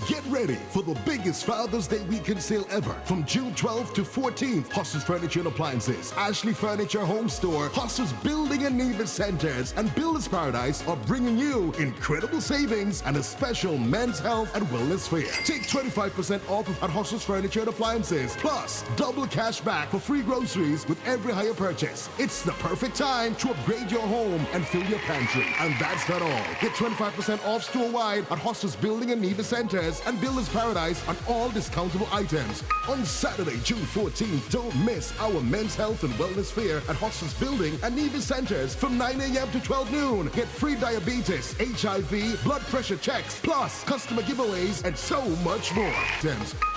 Get ready for the biggest Father's Day weekend sale ever. From June 12th to 14th, Hostos Furniture and Appliances, Ashley Furniture Home Store, Hostos Building and Nevis Centers, and Builders Paradise are bringing you incredible savings and a special men's health and wellness fair. Take 25% off at Hostos Furniture and Appliances, plus double cash back for free groceries with every higher purchase. It's the perfect time to upgrade your home and fill your pantry. And that's not all. Get 25% off store-wide at Hostos Building and Nevis Centers and Builder's Paradise on all discountable items. On Saturday, June 14th, don't miss our Men's Health and Wellness Fair at Hospice Building and Nevis Centers from 9 a.m. to 12 noon. Get free diabetes, HIV, blood pressure checks, plus customer giveaways and so much more.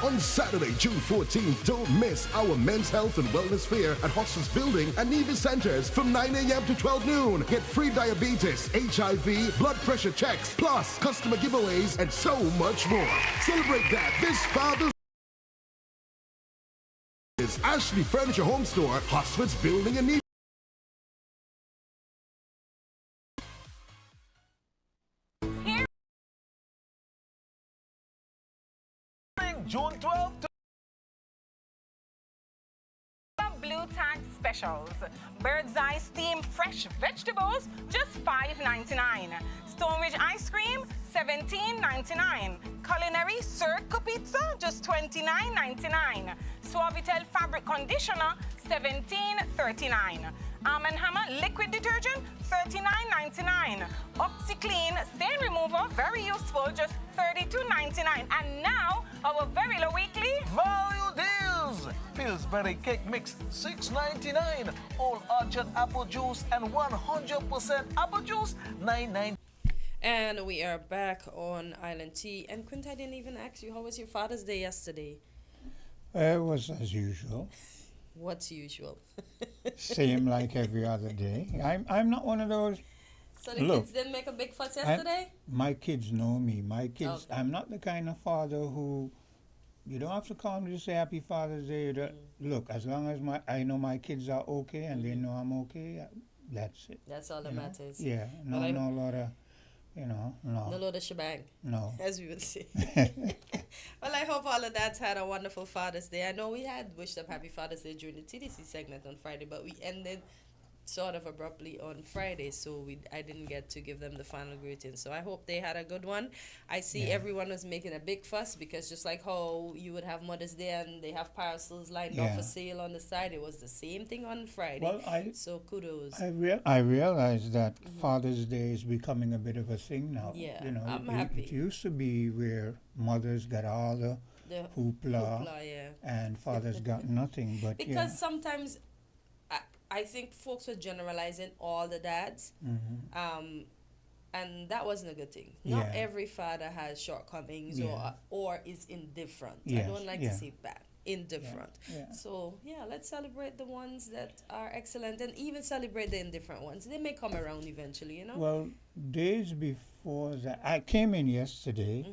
On Saturday, June 14th, don't miss our Men's Health and Wellness Fair at Hospice Building and Nevis Centers from 9 a.m. to 12 noon. Get free diabetes, HIV, blood pressure checks, plus customer giveaways and so much more. Celebrate that this Father's is Ashley Furniture Home Store, Hospice Building and Nevis. June 12th. Blue Tag Specials. Bird's Eye Steamed Fresh Vegetables, just $5.99. Stone Ridge Ice Cream, $17.99. Culinary Circle Pizza, just $29.99. Suavitel Fabric Conditioner, $17.39. Arm & Hammer Liquid Detergent, $39.99. OxyClean Stain Remover, very useful, just $32.99. And now, our very low weekly Value deals! Pillsbury Cake Mix, $6.99. All Orchard Apple Juice and 100% Apple Juice, $9.99. And we are back on Island Tea. And Quint, I didn't even ask you, how was your Father's Day yesterday? It was as usual. What's usual? Same like every other day. I'm not one of those. So the kids didn't make a big fuss yesterday? My kids know me. My kids, okay. I'm not the kind of father who, you don't have to call me to say Happy Father's Day. Look, as long as I know my kids are okay and they know I'm okay, that's it. That's all that matters. Yeah, no lot of, no. No load of shebang. No. As we would say. Well, I hope all of that's had a wonderful Father's Day. I know we had wished them Happy Father's Day during the TDC segment on Friday, but we ended sort of abruptly on Friday, so I didn't get to give them the final greeting. So I hope they had a good one. I see everyone was making a big fuss because just like how you would have Mother's Day and they have parcels lined up for sale on the side, it was the same thing on Friday. Well, so kudos. I realize that Father's Day is becoming a bit of a thing now. Yeah, I'm happy. It used to be where mothers got all the hoopla and fathers got nothing. But because sometimes I think folks were generalizing all the dads, and that wasn't a good thing. Not every father has shortcomings or is indifferent. Yes. I don't like to say bad, indifferent. So, let's celebrate the ones that are excellent and even celebrate the indifferent ones. They may come around eventually, you know? Well, days before that, I came in yesterday.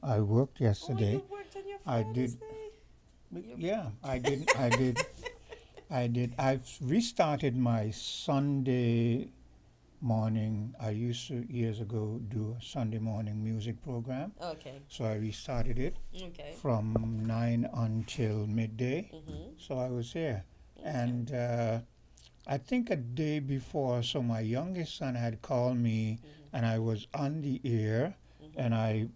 I worked yesterday. Oh, you worked on your Father's Day? Yeah, I did. I did. I've restarted my Sunday morning. I used to years ago do a Sunday morning music program. Okay. So I restarted it from 9 until midday. So I was here. And I think a day before, so my youngest son had called me and I was on the air. And I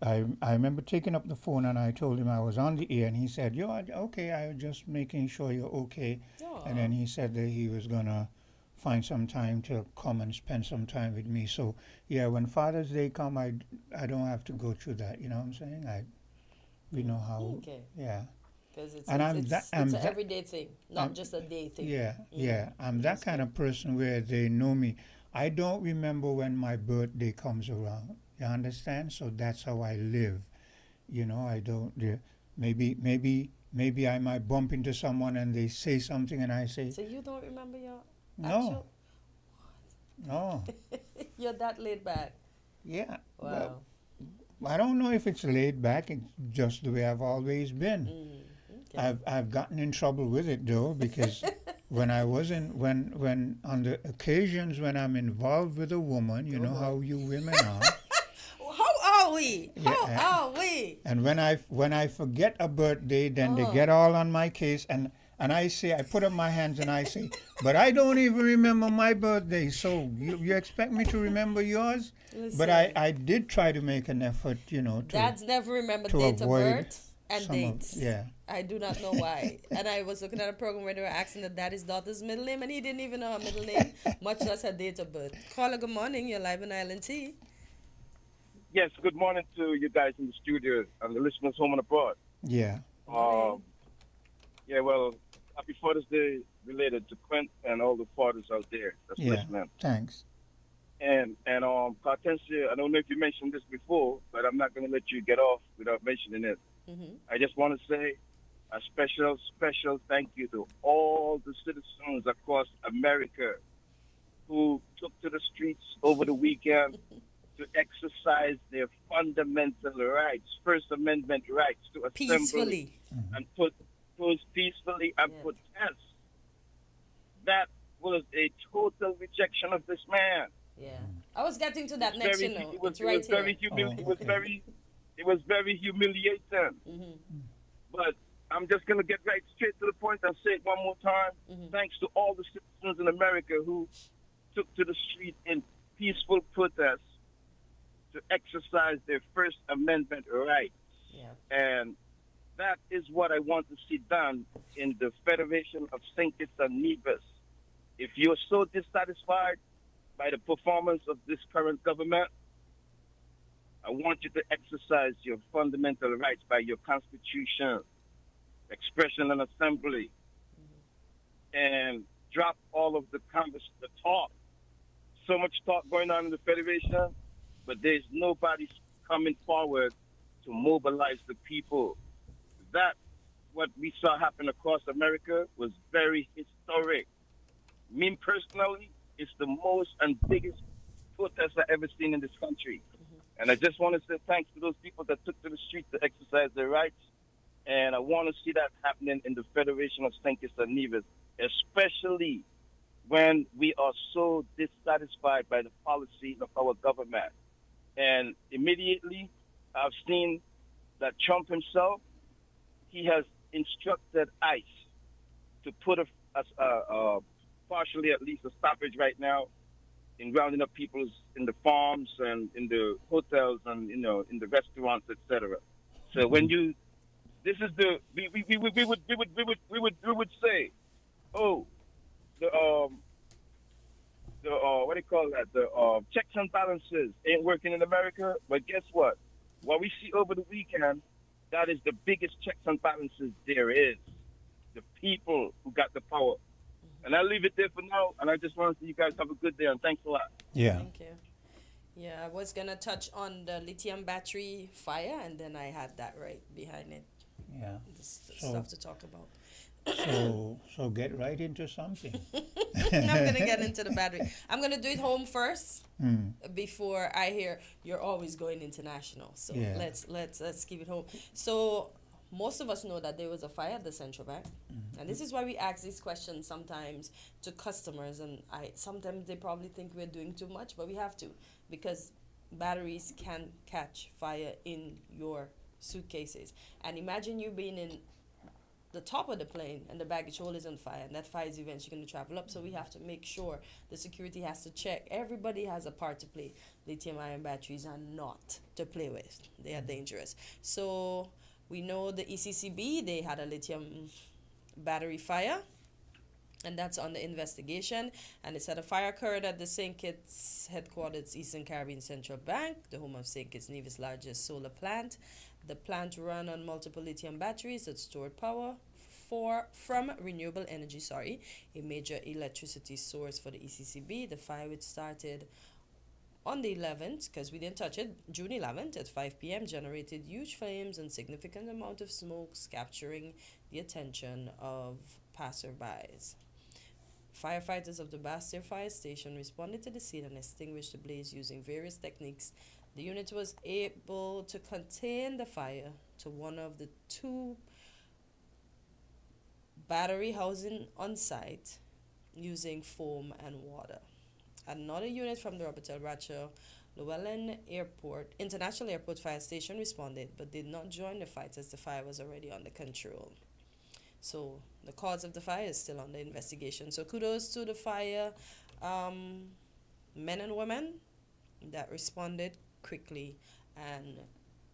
remember taking up the phone and I told him I was on the air and he said, okay, I was just making sure you're okay. Aww. And then he said that he was going to find some time to come and spend some time with me. So, when Father's Day come, I don't have to go through that, you know what I'm saying? We know how, Because it's an everyday thing, not just a day thing. I'm that kind of person where they know me. I don't remember when my birthday comes around. You understand? So that's how I live. You know, I don't. Maybe I might bump into someone and they say something and I say. So you don't remember your no. No. You're that laid back. Yeah. Wow. Well, I don't know if it's laid back. It's just the way I've always been. I've gotten in trouble with it though because when on the occasions when I'm involved with a woman, you know how you women are. How are we? How are we? And when I forget a birthday, then they get all on my case, and I say, I put up my hands and I say, but I don't even remember my birthday, so you expect me to remember yours? Listen, but I did try to make an effort, to Dads never remember date of birth and dates. I do not know why. And I was looking at a program where they were asking the daddy's daughter's middle name, and he didn't even know her middle name, much less her date of birth. Caller, good morning. You're live on Island Tea. Yes, good morning to you guys in the studio and the listeners home and abroad. Yeah. Yeah, well, happy Father's Day related to Quint and all the fathers out there that's Yeah. listening. Thanks. And Cartencia, I don't know if you mentioned this before, but I'm not going to let you get off without mentioning it. I just want to say a special, special thank you to all the citizens across America who took to the streets over the weekend to exercise their fundamental rights, First Amendment rights to assemble Peacefully. and peacefully and protest. That was a total rejection of this man. Yeah. I was getting to that next, It was it's right here. It was very humiliating. But I'm just going to get right straight to the point and say it one more time. Thanks to all the citizens in America who took to the street in peaceful protest to exercise their First Amendment rights. And that is what I want to see done in the Federation of St. Kitts and Nevis. If you're so dissatisfied by the performance of this current government, I want you to exercise your fundamental rights by your constitution, expression and assembly, and drop all of the talk. So much talk going on in the Federation, but there's nobody coming forward to mobilize the people. That, what we saw happen across America, was very historic. Me personally, it's the most and biggest protest I've ever seen in this country. And I just want to say thanks to those people that took to the street to exercise their rights. And I want to see that happening in the Federation of St. Kitts and Nevis, especially when we are so dissatisfied by the policy of our government. And immediately, I've seen that Trump himself, he has instructed ICE to put partially at least a stoppage right now in rounding up people in the farms and in the hotels and in the restaurants, etc. So when we would say, oh, the what do you call that? The checks and balances ain't working in America. But guess what? What we see over the weekend, that is the biggest checks and balances there is. The people who got the power. And I'll leave it there for now. And I just want to see you guys have a good day. And thanks a lot. Yeah. Thank you. Yeah, I was going to touch on the lithium battery fire, and then I had that right behind it. Yeah. Stuff to talk about. So get right into something. I'm going to get into the battery. I'm going to do it home first before I hear you're always going international. So let's keep it home. So most of us know that there was a fire at the central bank. And this is why we ask these questions sometimes to customers. And sometimes they probably think we're doing too much, but we have to, because batteries can catch fire in your suitcases. And imagine you being in the top of the plane and the baggage hold is on fire, and that fire is eventually going to travel up. So we have to make sure the security has to check. Everybody has a part to play. Lithium ion batteries are not to play with. They are dangerous. So we know the ECCB, they had a lithium battery fire, and that's on the investigation. And it said a fire occurred at the St. Kitts headquarters Eastern Caribbean Central Bank, the home of St. Kitts Nevis' largest solar plant. The plant ran on multiple lithium batteries that stored power from renewable energy, a major electricity source for the ECCB. The fire, which started on the 11th, because we didn't touch it, June 11th at 5 p.m., generated huge flames and significant amount of smoke, capturing the attention of passerbys. Firefighters of the Bastille Fire Station responded to the scene and extinguished the blaze using various techniques. The unit was able to contain the fire to one of the two battery housing on site using foam and water. Another unit from the Robertel Ratcher Llewellyn International Airport Fire Station responded, but did not join the fight as the fire was already under control. So the cause of the fire is still under investigation. So kudos to the fire men and women that responded quickly and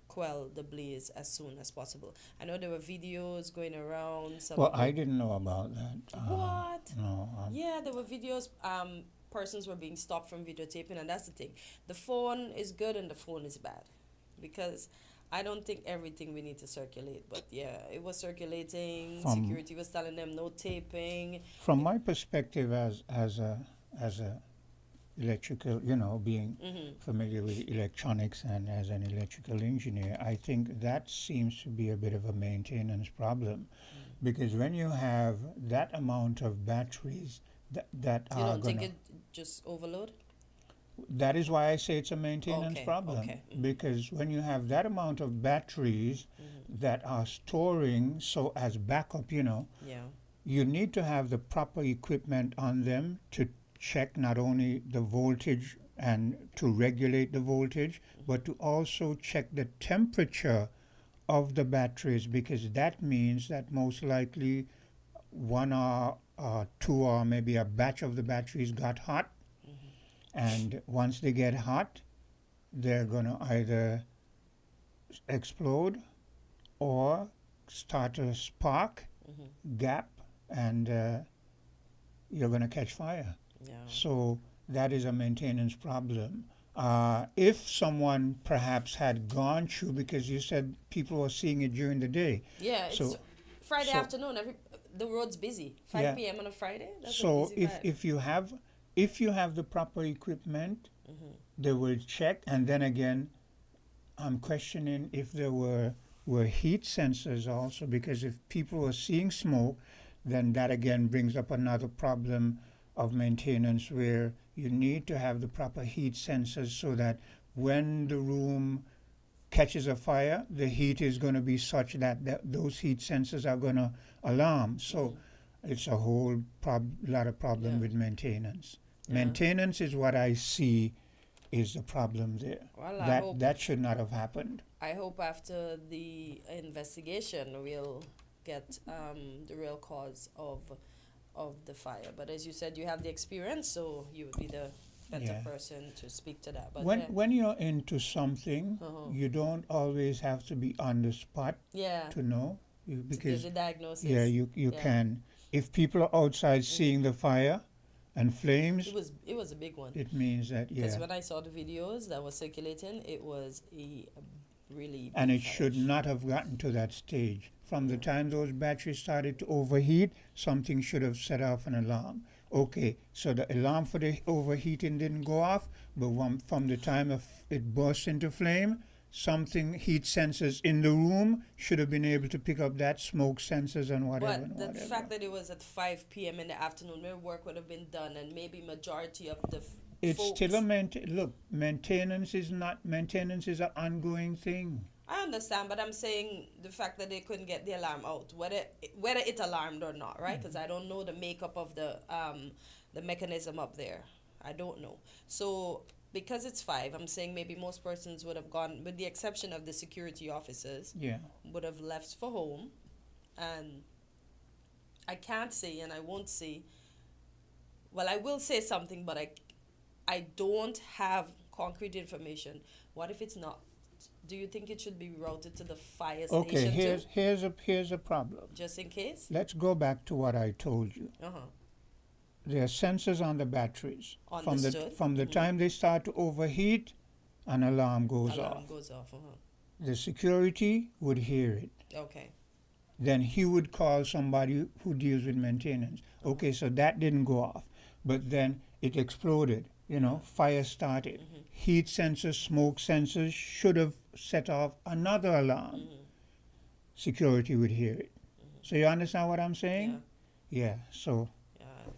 quell the blaze as soon as possible. I know there were videos going around. Well, I didn't know about that. What? No. Yeah, there were videos. persons were being stopped from videotaping, and that's the thing. The phone is good and the phone is bad, because I don't think everything we need to circulate. But yeah, it was circulating. Security was telling them no taping. From my perspective as a electrical, being familiar with electronics and as an electrical engineer, I think that seems to be a bit of a maintenance problem, because when you have that amount of batteries that You are don't think gonna, it just overload? that is why I say it's a maintenance problem, okay. because when you have that amount of batteries that are storing so as backup, Yeah. you need to have the proper equipment on them to check not only the voltage and to regulate the voltage, but to also check the temperature of the batteries, because that means that most likely one or two or maybe a batch of the batteries got hot, and once they get hot, they're going to either explode or start a spark, gap, and you're going to catch fire. Yeah. So that is a maintenance problem. If someone perhaps had gone through, because you said people were seeing it during the day. Yeah, it's So- Friday so- afternoon. The road's busy. 5 p.m. on a Friday. That's So a busy vibe. if you have the proper equipment, they will check. And then again, I'm questioning if there were heat sensors also, because if people were seeing smoke, then that again brings up another problem of maintenance, where you need to have the proper heat sensors so that when the room catches a fire, the heat is going to be such that those heat sensors are going to alarm. So it's a whole lot of problem with maintenance. Maintenance is what I see is the problem there. Well, I hope- that should not have happened. I hope after the investigation we'll get the real cause of the fire. But as you said, you have the experience, so you would be the better person to speak to that. But When you're into something, you don't always have to be on the spot to know. Because the diagnosis. Yeah, you can. If people are outside seeing the fire and flames, It was a big one. it means that Because when I saw the videos that was circulating, it was a really and big it fire. should not have gotten to that stage. From the time those batteries started to overheat, something should have set off an alarm. Okay, so the alarm for the overheating didn't go off, but from the time it burst into flame, something, heat sensors in the room should have been able to pick up that, smoke sensors and whatever. But the fact that it was at 5 p.m. in the afternoon, where work would have been done, and maybe majority of the It's folks, still a maintenance is an ongoing thing. I understand, but I'm saying the fact that they couldn't get the alarm out, whether it alarmed or not, right? Because I don't know the makeup of the mechanism up there. I don't know. So because it's 5, I'm saying maybe most persons would have gone, with the exception of the security officers, would have left for home. And I can't say, and I won't say, well, I will say something, but I don't have concrete information. What if it's not? Do you think it should be routed to the fire station Okay, too? here's a problem. Just in case? Let's go back to what I told you. There are sensors on the batteries. Understood. From the time they start to overheat, an alarm goes Alarm off. goes off. The security would hear it. Okay. Then he would call somebody who deals with maintenance. Okay, so that didn't go off. But then it exploded, fire started. Heat sensors, smoke sensors should have set off another alarm. Security would hear it. So you understand what I'm saying? Yeah. So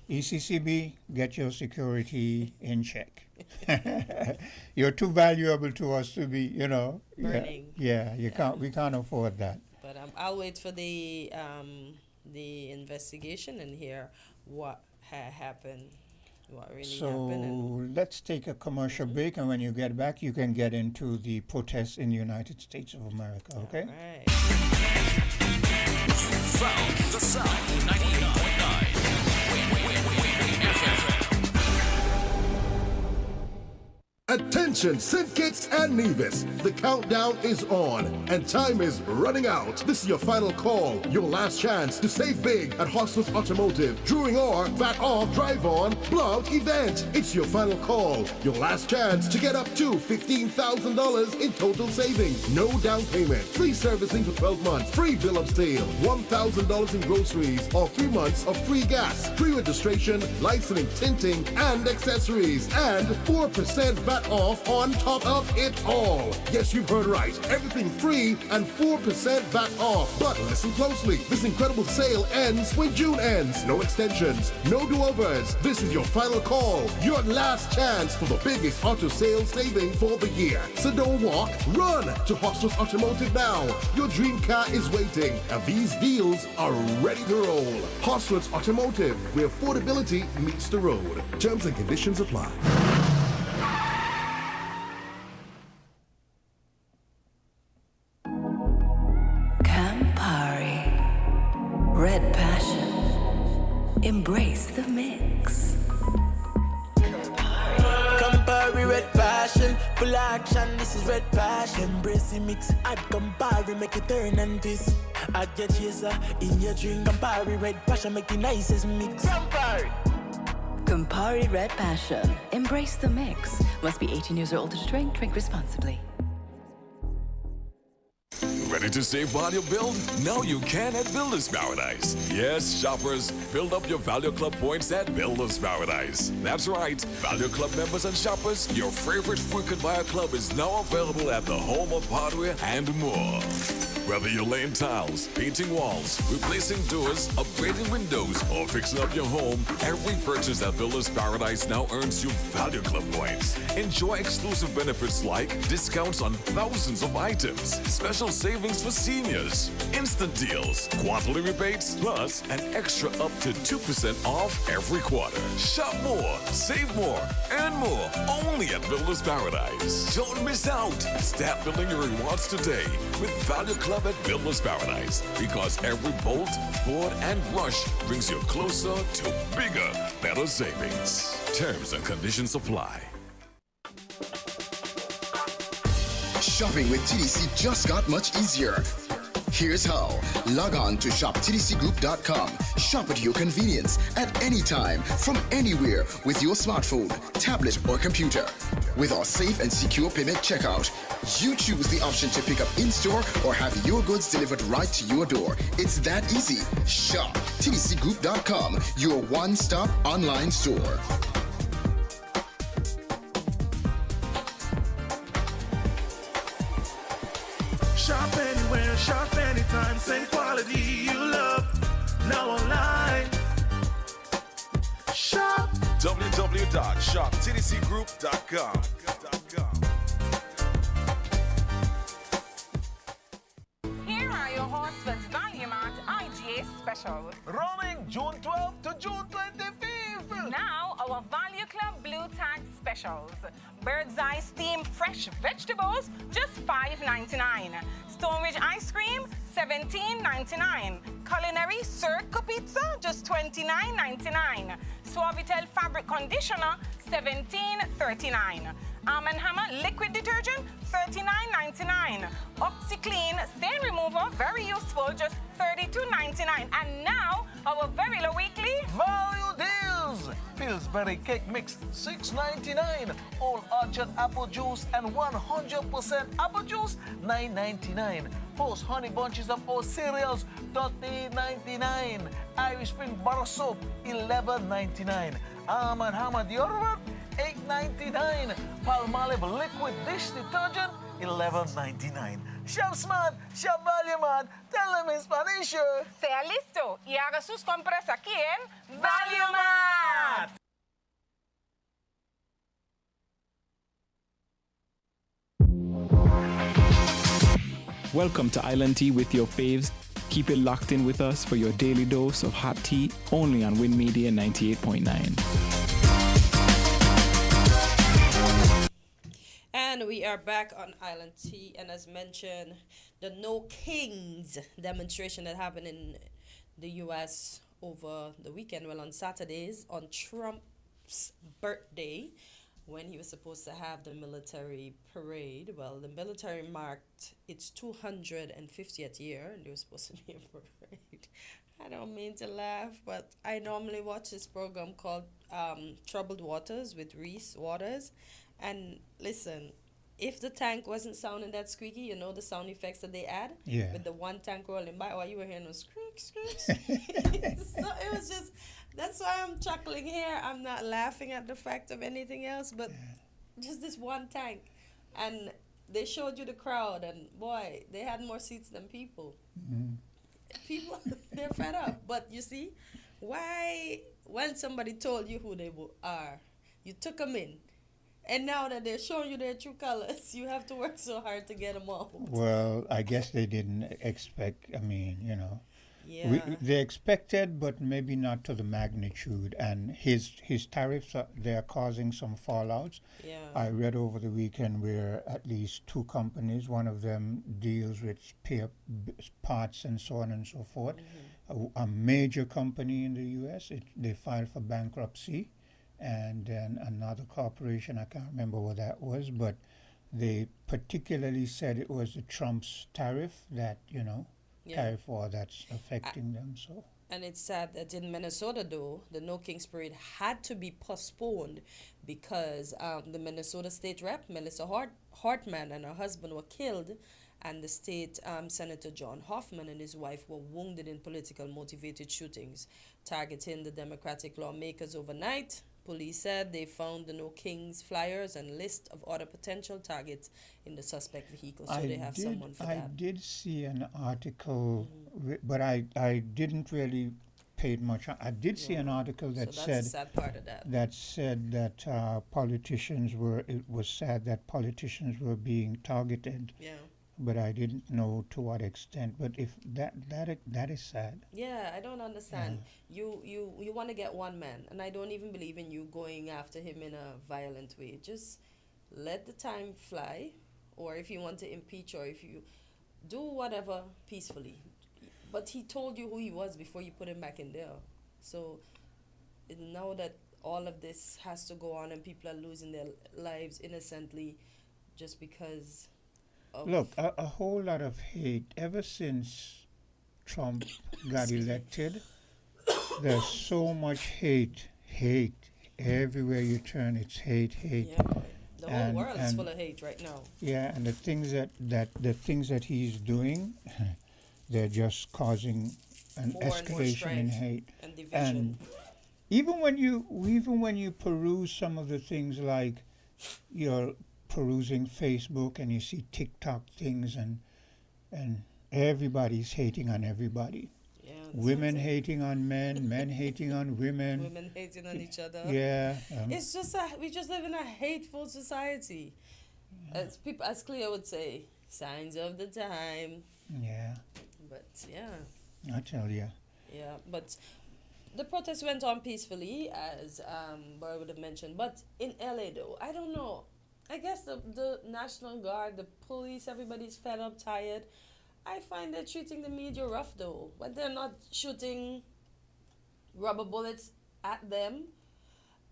ECCB, get your security in check. You're too valuable to us to be, Burning. Yeah, we can't afford that. But I'll wait for the investigation and hear what happened, what really happened. And Let's take a commercial break, and when you get back, you can get into the protests in the United States of America, okay? Right. Found the South 98.9. Win FM. Attention, St. Kitts and Nevis. The countdown is on and time is running out. This is your final call, your last chance to save big at Hostel's Automotive during our VAT Off Drive On Blowout event. It's your final call, your last chance to get up to $15,000 in total savings. No down payment, free servicing for 12 months, free bill of sale, $1,000 in groceries, or 3 months of free gas, free registration, licensing, tinting, and accessories, and 4% VAT off on top of it all. Yes, you've heard right. Everything free and 4% VAT off. But listen closely. This incredible sale ends when June ends. No extensions, no do-overs. This is your final call. Your last chance for the biggest auto sales saving for the year. So don't walk, run to Hostel's Automotive now. Your dream car is waiting, and these deals are ready to roll. Hostel's Automotive, where affordability meets the road. Terms and conditions apply. Red passion. Embrace the mix. Campari, red passion. Full action, this is red passion. Embrace the mix. Add Campari, make it turn and twist. Add your chaser in your drink. Campari, red passion, make the nicest mix. Campari. Campari Red Passion. Embrace the mix. Must be 18 years or older to drink. Drink responsibly. Ready to save while you build? Now you can at Builder's Paradise. Yes, shoppers, build up your Value Club points at Builder's Paradise. That's right, Value Club members and shoppers, your favorite frequent buyer club is now available at the home of hardware and more. Whether you're laying tiles, painting walls, replacing doors, upgrading windows, or fixing up your home, every purchase at Builder's Paradise now earns you Value Club points. Enjoy exclusive benefits like discounts on thousands of items, special savings for seniors, instant deals, quarterly rebates, plus an extra up to 2% off every quarter. Shop more, save more, earn more, only at Builder's Paradise. Don't miss out. Start building your rewards today with Value Club at Builder's Paradise, because every bolt, board, and brush brings you closer to bigger, better savings. Terms and conditions apply. Shopping with TDC just got much easier. Here's how. Log on to shoptdcgroup.com. Shop at your convenience at any time, from anywhere, with your smartphone, tablet, or computer. With our safe and secure payment checkout, you choose the option to pick up in-store or have your goods delivered right to your door. It's that easy. Shop tdcgroup.com, your one-stop online store. Shop anywhere, shop anytime, same quality you love. Now online. Shop www.shoptdcgroup.com. Here are your Horsford's Value Mart IGA specials. Running June 12th to June 25th. Now, our Value Club Blue Tag specials. Bird's Eye Steamed Fresh Vegetables, just $5.99. Stonebridge Ice Cream, $17.99. Culinary Cirque Pizza, just $29.99. Suavitel Fabric Conditioner, $17.39. Arm & Hammer Liquid Detergent, $39.99. OxyClean Stain Remover, very useful, just $32.99. And now, our very low weekly Value deals! Pillsbury Cake Mix, $6.99. All Orchard Apple Juice and 100% Apple Juice, $9.99. Post Honey Bunches of all cereals, $13.99. Irish Spring Bar Soap, $11.99. Arm & Hammer deodorant, $8.99. Palmolive Liquid Dish Detergent, $11.99. Shop smart, shop value mart. Tell them in Spanish. Sea listo y haga sus compras aquí en Value Mart. Welcome to Island Tea with your faves. Keep it locked in with us for your daily dose of hot tea, only on Win Media 98.9. And we are back on Island Tea, and as mentioned, the No Kings demonstration that happened in the U.S. over the weekend, well, on Saturdays, on Trump's birthday, when he was supposed to have the military parade. Well, the military marked its 250th year, and there was supposed to be a parade. I don't mean to laugh, but I normally watch this program called Troubled Waters with Reese Waters. And listen, if the tank wasn't sounding that squeaky, you know the sound effects that they add? Yeah. With the one tank rolling by, or you were hearing those squeak, squeak, squeak. So it was just, that's why I'm chuckling here. I'm not laughing at the fact of anything else, but just this one tank. And they showed you the crowd, and boy, they had more seats than people. Mm. People, they're fed up. But you see, why, when somebody told you who they are, you took them in. And now that they're showing you their true colors, you have to work so hard to get them out. Well, I guess they didn't expect, I mean, you know. Yeah. They expected, but maybe not to the magnitude. And his tariffs, they're causing some fallouts. Yeah. I read over the weekend where at least 2 companies, one of them deals with spare parts and so on and so forth. A major company in the U.S., they filed for bankruptcy. And then another corporation, I can't remember what that was, but they particularly said it was the Trump's tariff that, you know, tariff war that's affecting them. So. And it's sad that in Minnesota, though, the No Kings Parade had to be postponed because the Minnesota state rep, Melissa Hartman, and her husband were killed, and the state Senator John Hoffman and his wife were wounded in political motivated shootings targeting the Democratic lawmakers overnight. Police said they found the No Kings flyers and list of other potential targets in the suspect vehicle, so they have someone for that. I did see an article, but I didn't really pay much. I did see an article that so said that's the sad part of that. That said that politicians were. It was sad that politicians were being targeted. Yeah. But I didn't know to what extent. But if that is sad. Yeah, I don't understand. You want to get one man, and I don't even believe in you going after him in a violent way. Just let the time fly, or if you want to impeach, or if you do whatever peacefully. But he told you who he was before you put him back in there. So now that all of this has to go on and people are losing their lives innocently just because of... Look, a whole lot of hate ever since Trump got elected. There's so much hate everywhere you turn. It's hate. Yeah, the whole world is full of hate right now. Yeah, and the things that he's doing, they're just causing an escalation in hate and division. And even when you peruse some of the things, like you're perusing Facebook and you see TikTok things, and everybody's hating on everybody. Yeah, women hating on men, men hating on women. Women hating on each other. Yeah. It's just we just live in a hateful society. As Cleo would say, signs of the time. Yeah. But yeah. I tell you. Yeah, but the protest went on peacefully, as Boy would have mentioned. But in LA, though, I don't know. I guess the National Guard, the police, everybody's fed up, tired. I find they're treating the media rough, though. When they're not shooting rubber bullets at them,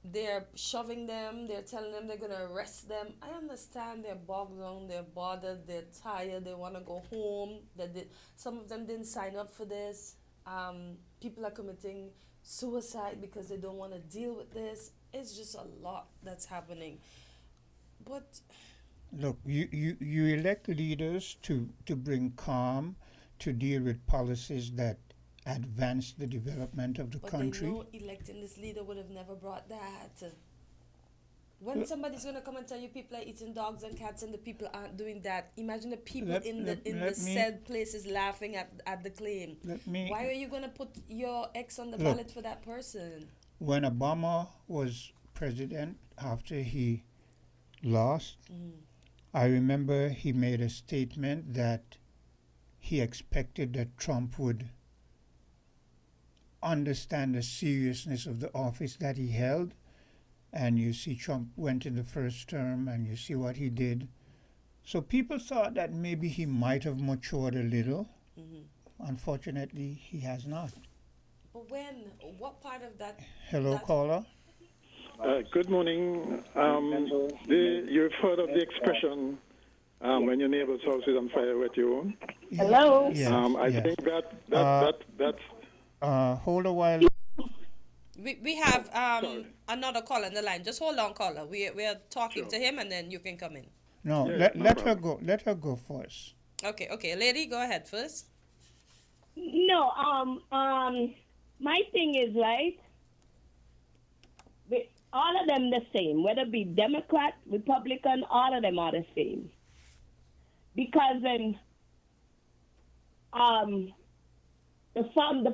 they're shoving them, they're telling them they're going to arrest them. I understand they're bogged down, they're bothered, they're tired, they want to go home. Some of them didn't sign up for this. People are committing suicide because they don't want to deal with this. It's just a lot that's happening. But look, you elect leaders to bring calm, to deal with policies that advance the development of the country. But they know electing this leader would have never brought that. When somebody's going to come and tell you people are eating dogs and cats and the people aren't doing that, imagine the people in the said places laughing at the claim. Why are you going to put your ex on the ballot for that person? When Obama was president, after he lost, I remember he made a statement that he expected that Trump would understand the seriousness of the office that he held. And you see Trump went in the first term and you see what he did. So people thought that maybe he might have matured a little. Unfortunately, he has not. But what part of that... Hello, caller? Good morning. You've heard of the expression, when your neighbor's house is on fire, wet your own? Hello? I think that's... Hold a while. We have another caller on the line. Just hold on, caller. We are talking to him, and then you can come in. No, let her go. Let her go first. Okay, lady, go ahead first. No, my thing is, right, all of them the same, whether it be Democrat, Republican, all of them are the same. Because the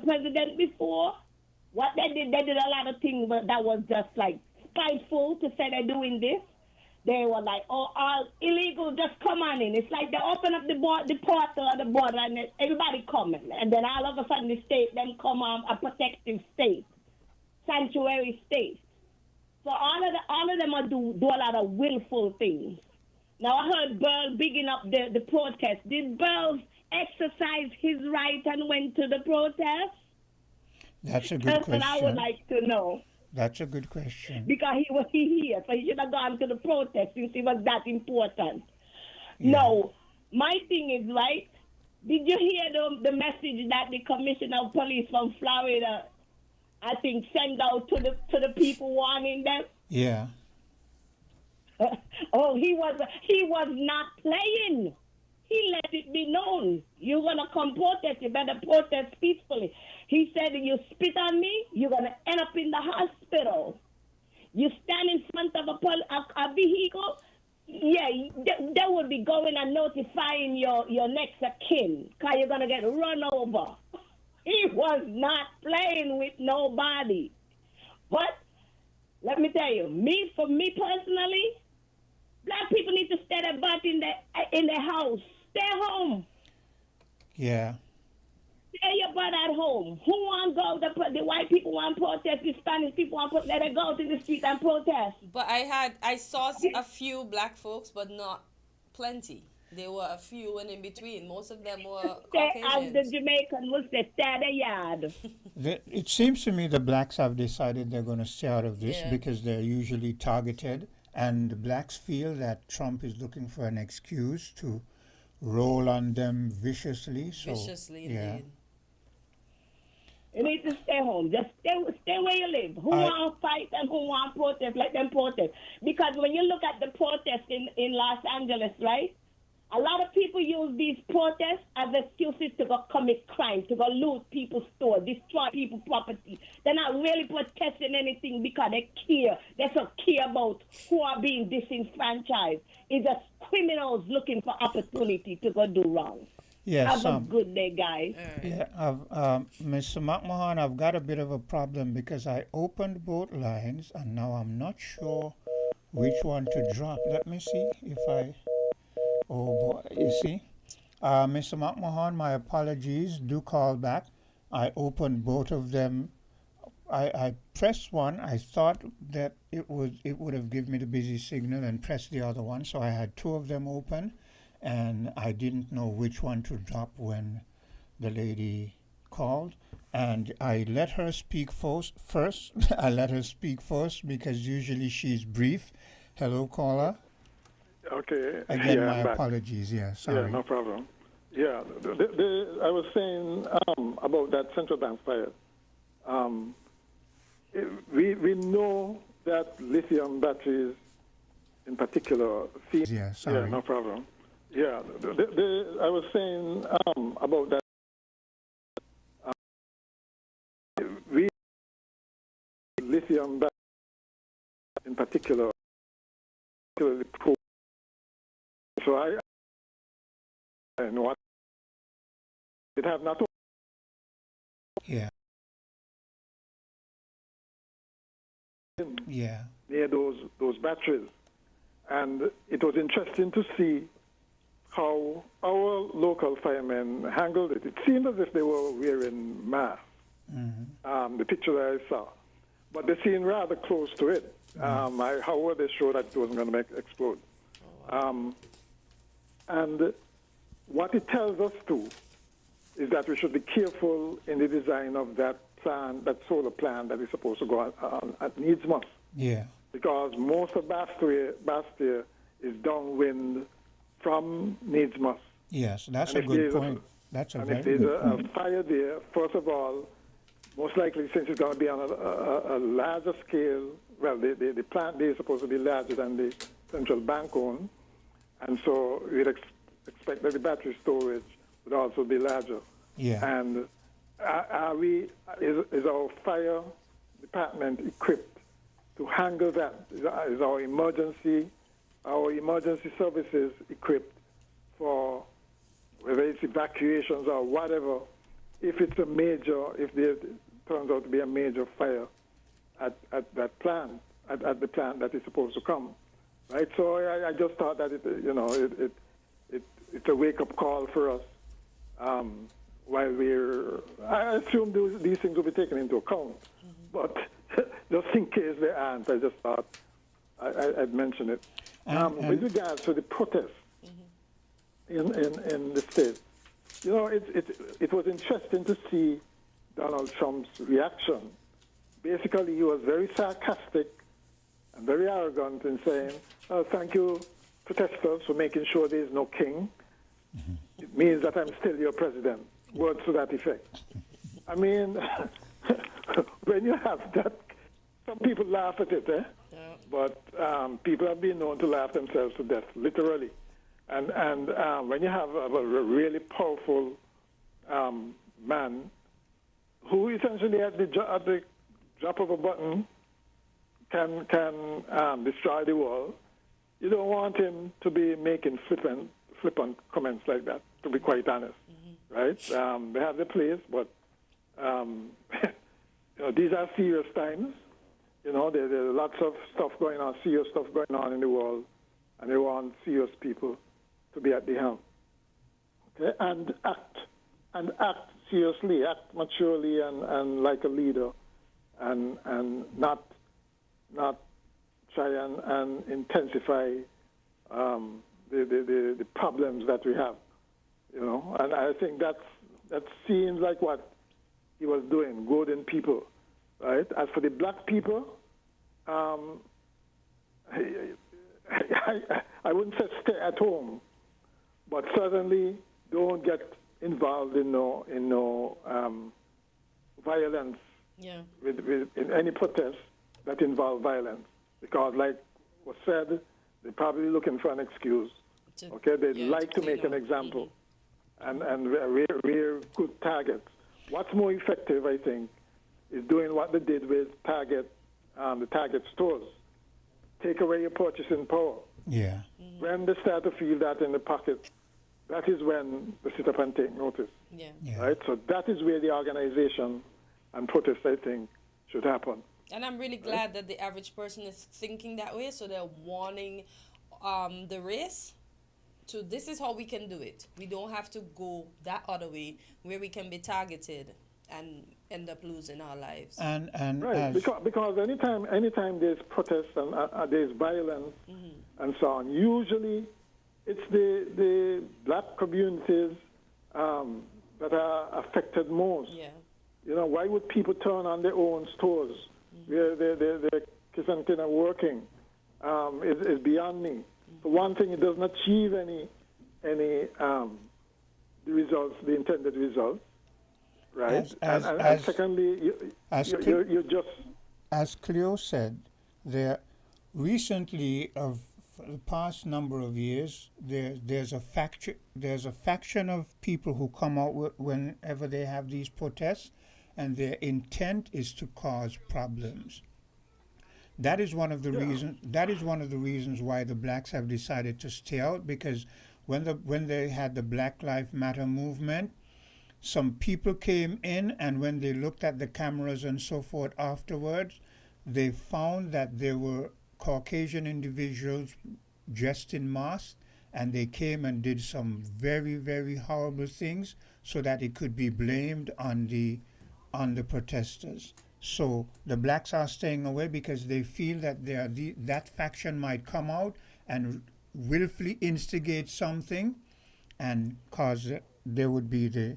president before, what they did a lot of things that was just like spiteful to say they're doing this. They were like, oh, all illegal, just come on in. It's like they open up the portal of the border and everybody coming. And then all of a sudden the state then come on a protective state, sanctuary state. So all of them are do a lot of willful things. Now I heard Burl bigging up the protest. Did Burl exercise his right and went to the protest? That's a good That's question. what I would like to know. That's a good question. Because he was here, so he should have gone to the protest since it was that important. Yeah. No, my thing is, right, did you hear the message that the commissioner of police from Florida, I think, sent out to the people warning them? Yeah. Oh, he was not playing. He let it be known. You're going to come protest. You better protest peacefully. He said, you spit on me, you're going to end up in the hospital. You stand in front of a vehicle, yeah, they would be going and notifying your next of kin because you're going to get run over. He was not playing with nobody. But let me tell you, for me personally, black people need to stay their butt in their house. Stay home. Yeah. Stay your butt at home. Who want to go? The white people want to protest. The Spanish people want to protest. Let them go to the street and protest. But I saw a few black folks, but not plenty. There were a few and in between. Most of them were As the Jamaican will say, stay at the yard. It seems to me the blacks have decided they're going to stay out of this because they're usually targeted. And the blacks feel that Trump is looking for an excuse to roll on them viciously. Viciously, yeah. indeed. You need to stay home. Just stay where you live. Who want to fight and who want to protest, let them protest. Because when you look at the protests in Los Angeles, right, a lot of people use these protests as excuses to go commit crime, to go loot people's stores, destroy people's property. They're not really protesting anything because they care. They so care about who are being disenfranchised. It's just criminals looking for opportunity to go do wrong. Yes, Have a good day, guys. Yeah, Mr. McMahon, I've got a bit of a problem because I opened both lines and now I'm not sure which one to drop. Let me see if I... Oh boy, you see? Mr. McMahon, my apologies. Do call back. I opened both of them. I pressed one. I thought that it would have given me the busy signal and pressed the other one. So I had two of them open and I didn't know which one to drop when the lady called. And I let her speak first. I let her speak first because usually she's brief. Hello, caller. Okay. Again, yeah, my apologies. Yeah, sorry. Yeah, no problem. Yeah, I was saying about that central bank fire. We know that lithium batteries, in particular, Yeah, sorry. Yeah, no problem. Yeah, I was saying about that. We lithium batteries, in particular, cool. So I know what it have not. Yeah. Yeah. Near those batteries, and it was interesting to see how our local firemen handled it. It seemed as if they were wearing masks. Mm-hmm. The picture that I saw, but they seemed rather close to it. However, they showed that it wasn't going to explode. And what it tells us too is that we should be careful in the design of that plan, that solar plant that is supposed to go on at needs must. Yeah. because most of Bastia is downwind from Nevis. Yes, that's And a if good there's point. That's a and very if there's good a point. fire there, first of all, most likely since it's going to be on a larger scale, well, the plant there is supposed to be larger than the central bank owned, and so we'd expect that the battery storage would also be larger. Yeah. And is our fire department equipped to handle that? Is our emergency services equipped for whether it's evacuations or whatever, if it's a major, if there turns out to be a major fire at that plant, at the plant that is supposed to come, right? So I just thought that it's a wake-up call for us. While I assume these things will be taken into account, but just in case they aren't, I just thought I'd mention it. With regards to the protest in the state, it was interesting to see Donald Trump's reaction. Basically, he was very sarcastic and very arrogant in saying, thank you, protesters, for making sure there is no king. It means that I'm still your president. Words to that effect. I mean, when you have that, some people laugh at it, but people have been known to laugh themselves to death, literally. And when you have a really powerful man who essentially at the drop of a button can destroy the world, you don't want him to be making flippant comments like that, to be quite honest, right? They have their place, but these are serious times. There's lots of stuff going on, serious stuff going on in the world, and they want serious people to be at the helm. Okay? And act seriously, act maturely and like a leader, and not try and intensify the problems that we have. And I think that seems like what he was doing, goading people, right? As for the black people, I wouldn't say stay at home, but certainly don't get involved in no violence in any protest that involve violence, because like was said, they're probably looking for an excuse. Okay, they'd like to make an example, and we're good targets. What's more effective, I think, is doing what they did with Target, the Target stores. Take away your purchasing power. Yeah. When they start to feel that in the pocket, that is when they sit up and take notice. Yeah. Right? So that is where the organization and protest, I think, should happen. And I'm really glad that the average person is thinking that way, so they're warning the race. So this is how we can do it. We don't have to go that other way where we can be targeted and end up losing our lives. And right, because anytime there's protests and there's violence and so on, usually it's the black communities that are affected most. Yeah. Why would people turn on their own stores where they're kind of working? Is beyond me. For one thing, it doesn't achieve any the results, the intended results, right? And secondly, you just, as Cleo said, there recently for the past number of years, there's a faction of people who come out whenever they have these protests, and their intent is to cause problems. That is one of the reasons. That is one of the reasons why the blacks have decided to stay out. Because when they had the Black Lives Matter movement, some people came in, and when they looked at the cameras and so forth afterwards, they found that there were Caucasian individuals dressed in masks, and they came and did some very, very horrible things, so that it could be blamed on the protesters. So the blacks are staying away because they feel that that faction might come out and willfully instigate something, and cause they would be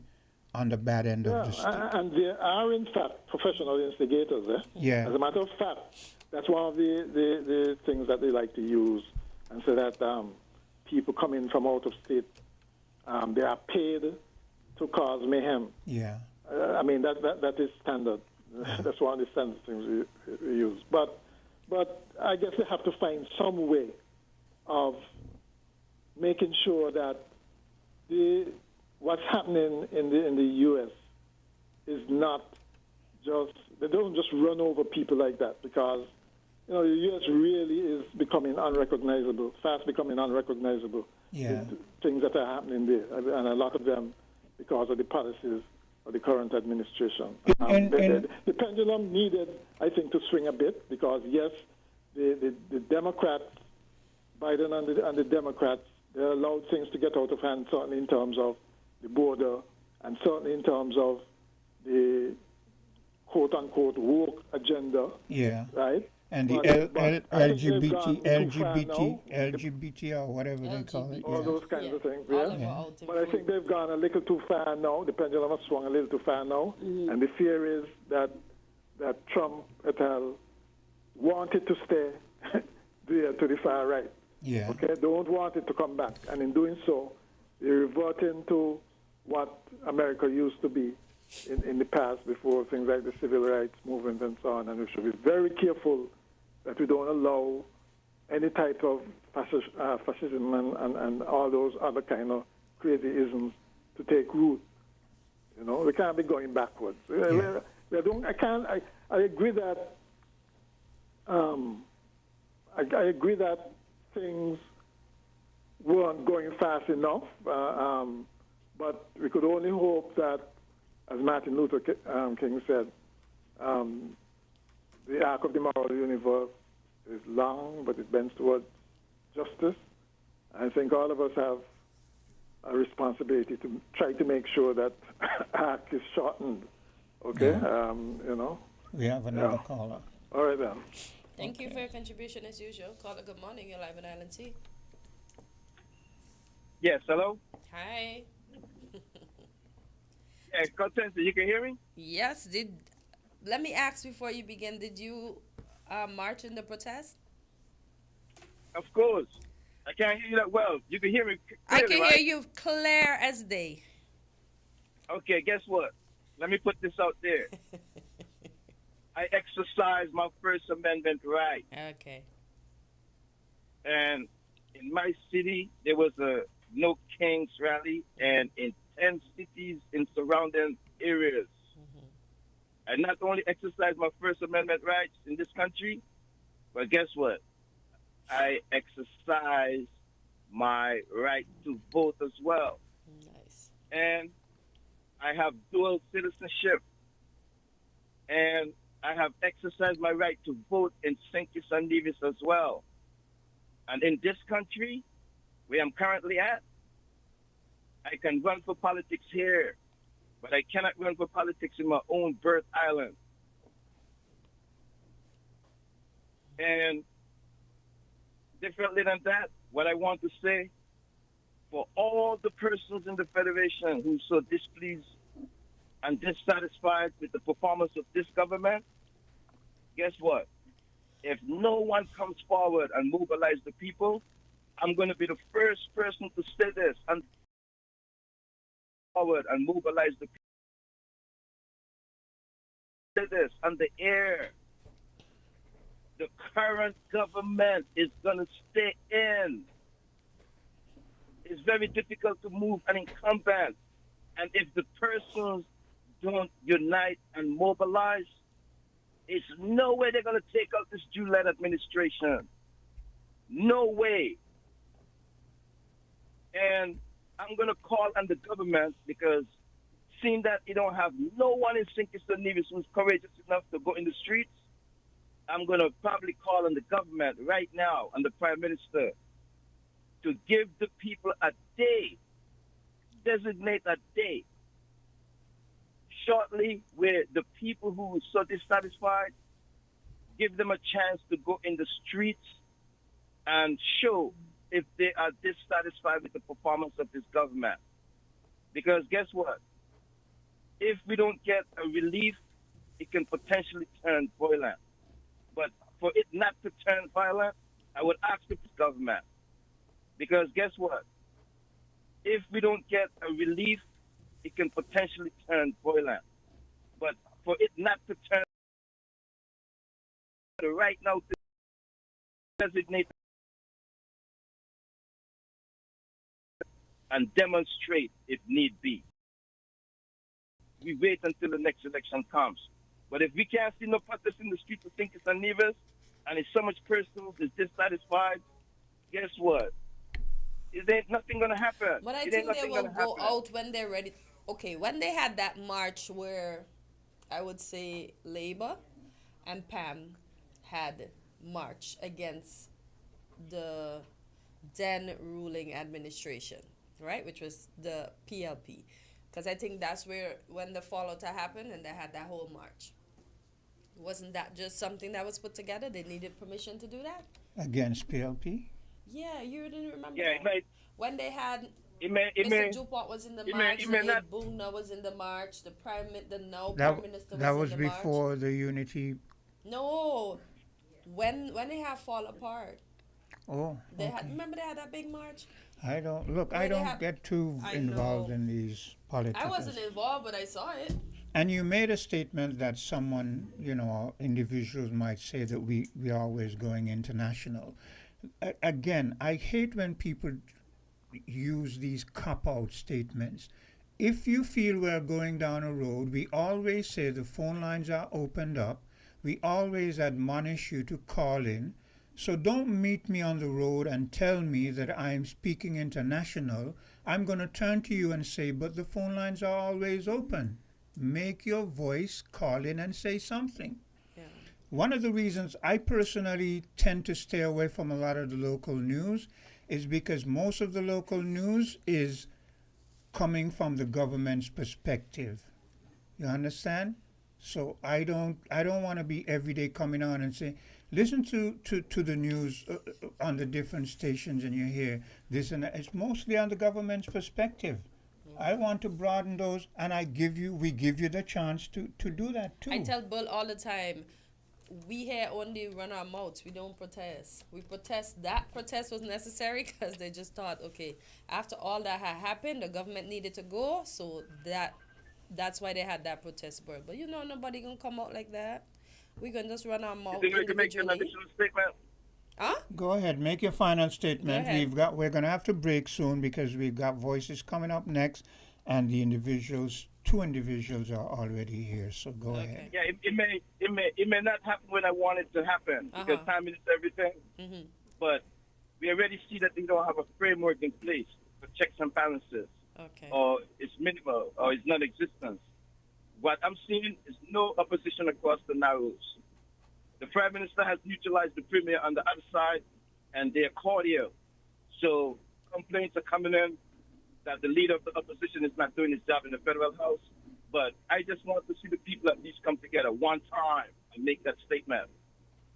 on the bad end of the stick. And there are in fact professional instigators. Yeah. As a matter of fact, that's one of the things that they like to use, and so that people coming from out of state, they are paid to cause mayhem. Yeah. I mean, that is standard. That's one of the standard things we use. But I guess they have to find some way of making sure that what's happening in the U.S. is not just, they don't just run over people like that, because the U.S. really is becoming unrecognizable, fast becoming unrecognizable. Yeah. Things that are happening there, and a lot of them because of the policies of the current administration. The pendulum needed, I think, to swing a bit, because yes, the Democrats, Biden and the Democrats, they allowed things to get out of hand, certainly in terms of the border, and certainly in terms of the quote-unquote woke agenda. Yeah. Right? And the LGBT or whatever they call it. All those kinds of things, yeah. But I think they've gone a little too far now. The pendulum has swung a little too far now. And the fear is that Trump et al. Wanted to stay there to the far right. Yeah. Okay, don't want it to come back. And in doing so, they're reverting to what America used to be in the past, before things like the civil rights movement and so on. And we should be very careful that we don't allow any type of fascism and all those other kind of crazy isms to take root. We can't be going backwards. Yeah. I agree that I agree that things weren't going fast enough, but we could only hope that, as Martin Luther King said, the arc of the moral universe is long, but it bends towards justice. I think all of us have a responsibility to try to make sure that arc is shortened. Okay? Yeah. We have another caller. All right, then. Thank you for your contribution as usual. Caller, good morning. You're live on Island T. Yes, hello? Hi. Yeah, Constance, you can hear me? Yes. Let me ask before you begin, did you march in the protest? Of course. I can't hear you that well. You can hear me clearly, I can right? hear you clear as day. Okay, guess what? Let me put this out there. I exercised my First Amendment right. Okay. And in my city, there was a No Kings rally, and in 10 cities in surrounding areas. I not only exercised my First Amendment rights in this country, but guess what? I exercised my right to vote as well. Nice. And I have dual citizenship. And I have exercised my right to vote in St. Kitts and Nevis as well. And in this country, where I'm currently at, I can run for politics here, but I cannot run for politics in my own birth island. And differently than that, what I want to say, for all the persons in the Federation who so displeased and dissatisfied with the performance of this government, guess what? If no one comes forward and mobilize the people, I'm going to be the first person to say this and forward and mobilize the people. Say this on the air. The current government is going to stay in. It's very difficult to move an incumbent. And if the persons don't unite and mobilize, it's no way they're going to take out this July administration. No way. And I'm going to call on the government, because seeing that you don't have no one in St. Kitts and Nevis who's courageous enough to go in the streets, I'm going to probably call on the government right now and the Prime Minister to give the people a day, designate a day, shortly, where the people who are so dissatisfied, give them a chance to go in the streets and show if they are dissatisfied with the performance of this government. Because guess what? If we don't get a relief, it can potentially turn violent. But for it not to turn violent, I would ask the government. Because guess what? If we don't get a relief, it can potentially turn violent. But for it not to turn right now to designate and demonstrate if need be. We wait until the next election comes. But if we can't see no protest in the streets of St. Kitts and Nevis, and it's so much persons is dissatisfied, guess what? It ain't nothing gonna happen. But I It ain't think they nothing will gonna go happen. out when they're ready. Okay, when they had that march where I would say Labour and Pam had marched against the then ruling administration, right, which was the PLP. Because I think that's when the fallout happened and they had that whole march. Wasn't that just something that was put together? They needed permission to do that? Against PLP? Yeah, you didn't remember Yeah, that? When they had Mr. Mr. DuPont was in the march, Bungna was in the march, the Prime Minister That was was in the march. before the unity. No, when they have fall apart. Oh, They had, remember they had that big march? I don't look. Where I they don't had- get too I involved know. in these politics. I wasn't involved, but I saw it. And you made a statement that someone, individuals might say that we are always going international. Again, I hate when people use these cop-out statements. If you feel we're going down a road, we always say the phone lines are opened up. We always admonish you to call in. So don't meet me on the road and tell me that I'm speaking international. I'm going to turn to you and say, but the phone lines are always open. Make your voice, call in and say something. Yeah. One of the reasons I personally tend to stay away from a lot of the local news is because most of the local news is coming from the government's perspective. You understand? So I don't want to be every day coming on and saying, listen to the news on the different stations and you hear this and that. It's mostly on the government's perspective. I want to broaden those, and we give you the chance to do that too. I tell Bull all the time, we here only run our mouths. We don't protest. We protest. That protest was necessary because they just thought, okay, after all that had happened, the government needed to go, so that's why they had that protest board. But nobody gonna come out like that. We can just run our mouth You think we can make an individually. additional statement? Huh? Go ahead, make your final statement. Go ahead. We're going to have to break soon because we've got voices coming up next, and the two individuals are already here. So go ahead. Yeah, it may not happen when I want it to happen because timing is everything. Mm-hmm. But we already see that they don't have a framework in place for checks and balances, Okay. or it's minimal, or it's non-existent. What I'm seeing is no opposition across the narrows. The Prime Minister has neutralized the Premier on the other side, and they're cordial. So complaints are coming in that the leader of the opposition is not doing his job in the federal house. But I just want to see the people at least come together one time and make that statement.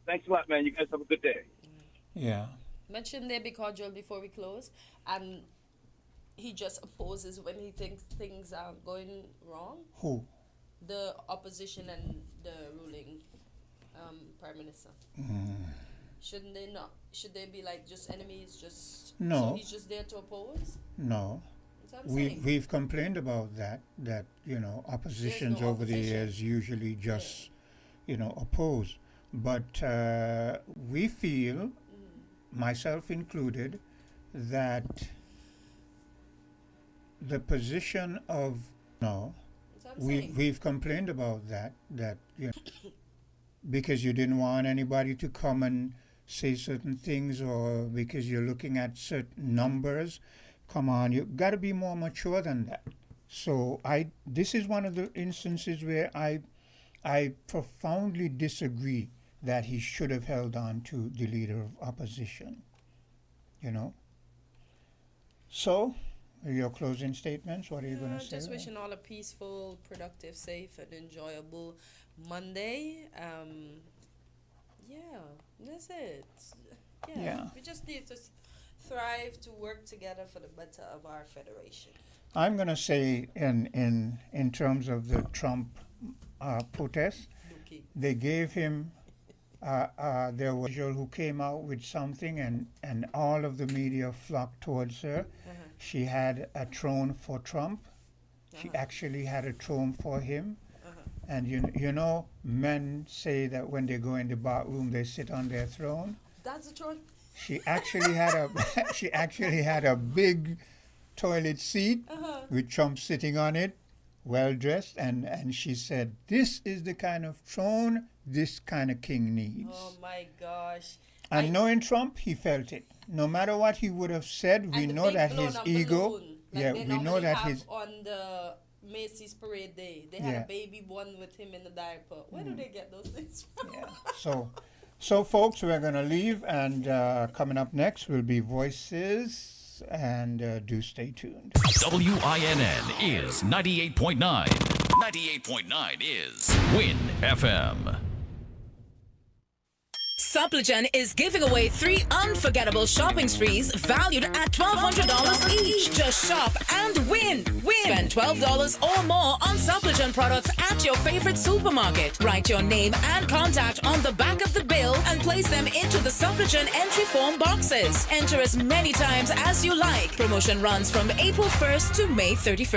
Thanks a lot, man. You guys have a good day. Yeah. Mention there be cordial before we close, and he just opposes when he thinks things are going wrong. Who? The opposition and the ruling Prime Minister. Shouldn't they not? Should they be like just enemies? Just No. So he's just there to oppose. No. That's what I'm saying. We've complained about that oppositions no over the opposition. years usually just oppose, but we feel, myself included, that the position of we've complained about that because you didn't want anybody to come and say certain things, or because you're looking at certain numbers. Come on, you got to be more mature than that. So this is one of the instances where I profoundly disagree that he should have held on to the leader of opposition. So, your closing statements, what are you going to say? Just wishing all a peaceful, productive, safe, and enjoyable Monday. That's it. Yeah. We just need to thrive to work together for the better of our federation. I'm going to say in terms of the Trump protest, they gave him there was a girl who came out with something, and all of the media flocked towards her. She had a throne for Trump. She actually had a throne for him. And you know, men say that when they go in the bathroom, they sit on their throne. That's the throne. She actually had a big toilet seat with Trump sitting on it, well dressed, and she said, "This is the kind of throne this kind of king needs." Oh my gosh. And knowing Trump, he felt it. No matter what he would have said, we know that his ego. Like we know that his. On the Macy's parade day, they had a baby born with him in the diaper. Where do they get those things from? So folks, we're going to leave, and coming up next will be Voices, and do stay tuned. WINN is 98.9. 98.9 is Win FM. Suppleton is giving away 3 unforgettable shopping sprees valued at $1,200 each. Just shop and win. Spend $12 or more on Suppleton products at your favorite supermarket. Write your name and contact on the back of the bill and place them into the Suppleton entry form boxes. Enter as many times as you like. Promotion runs from April 1st to May 31st.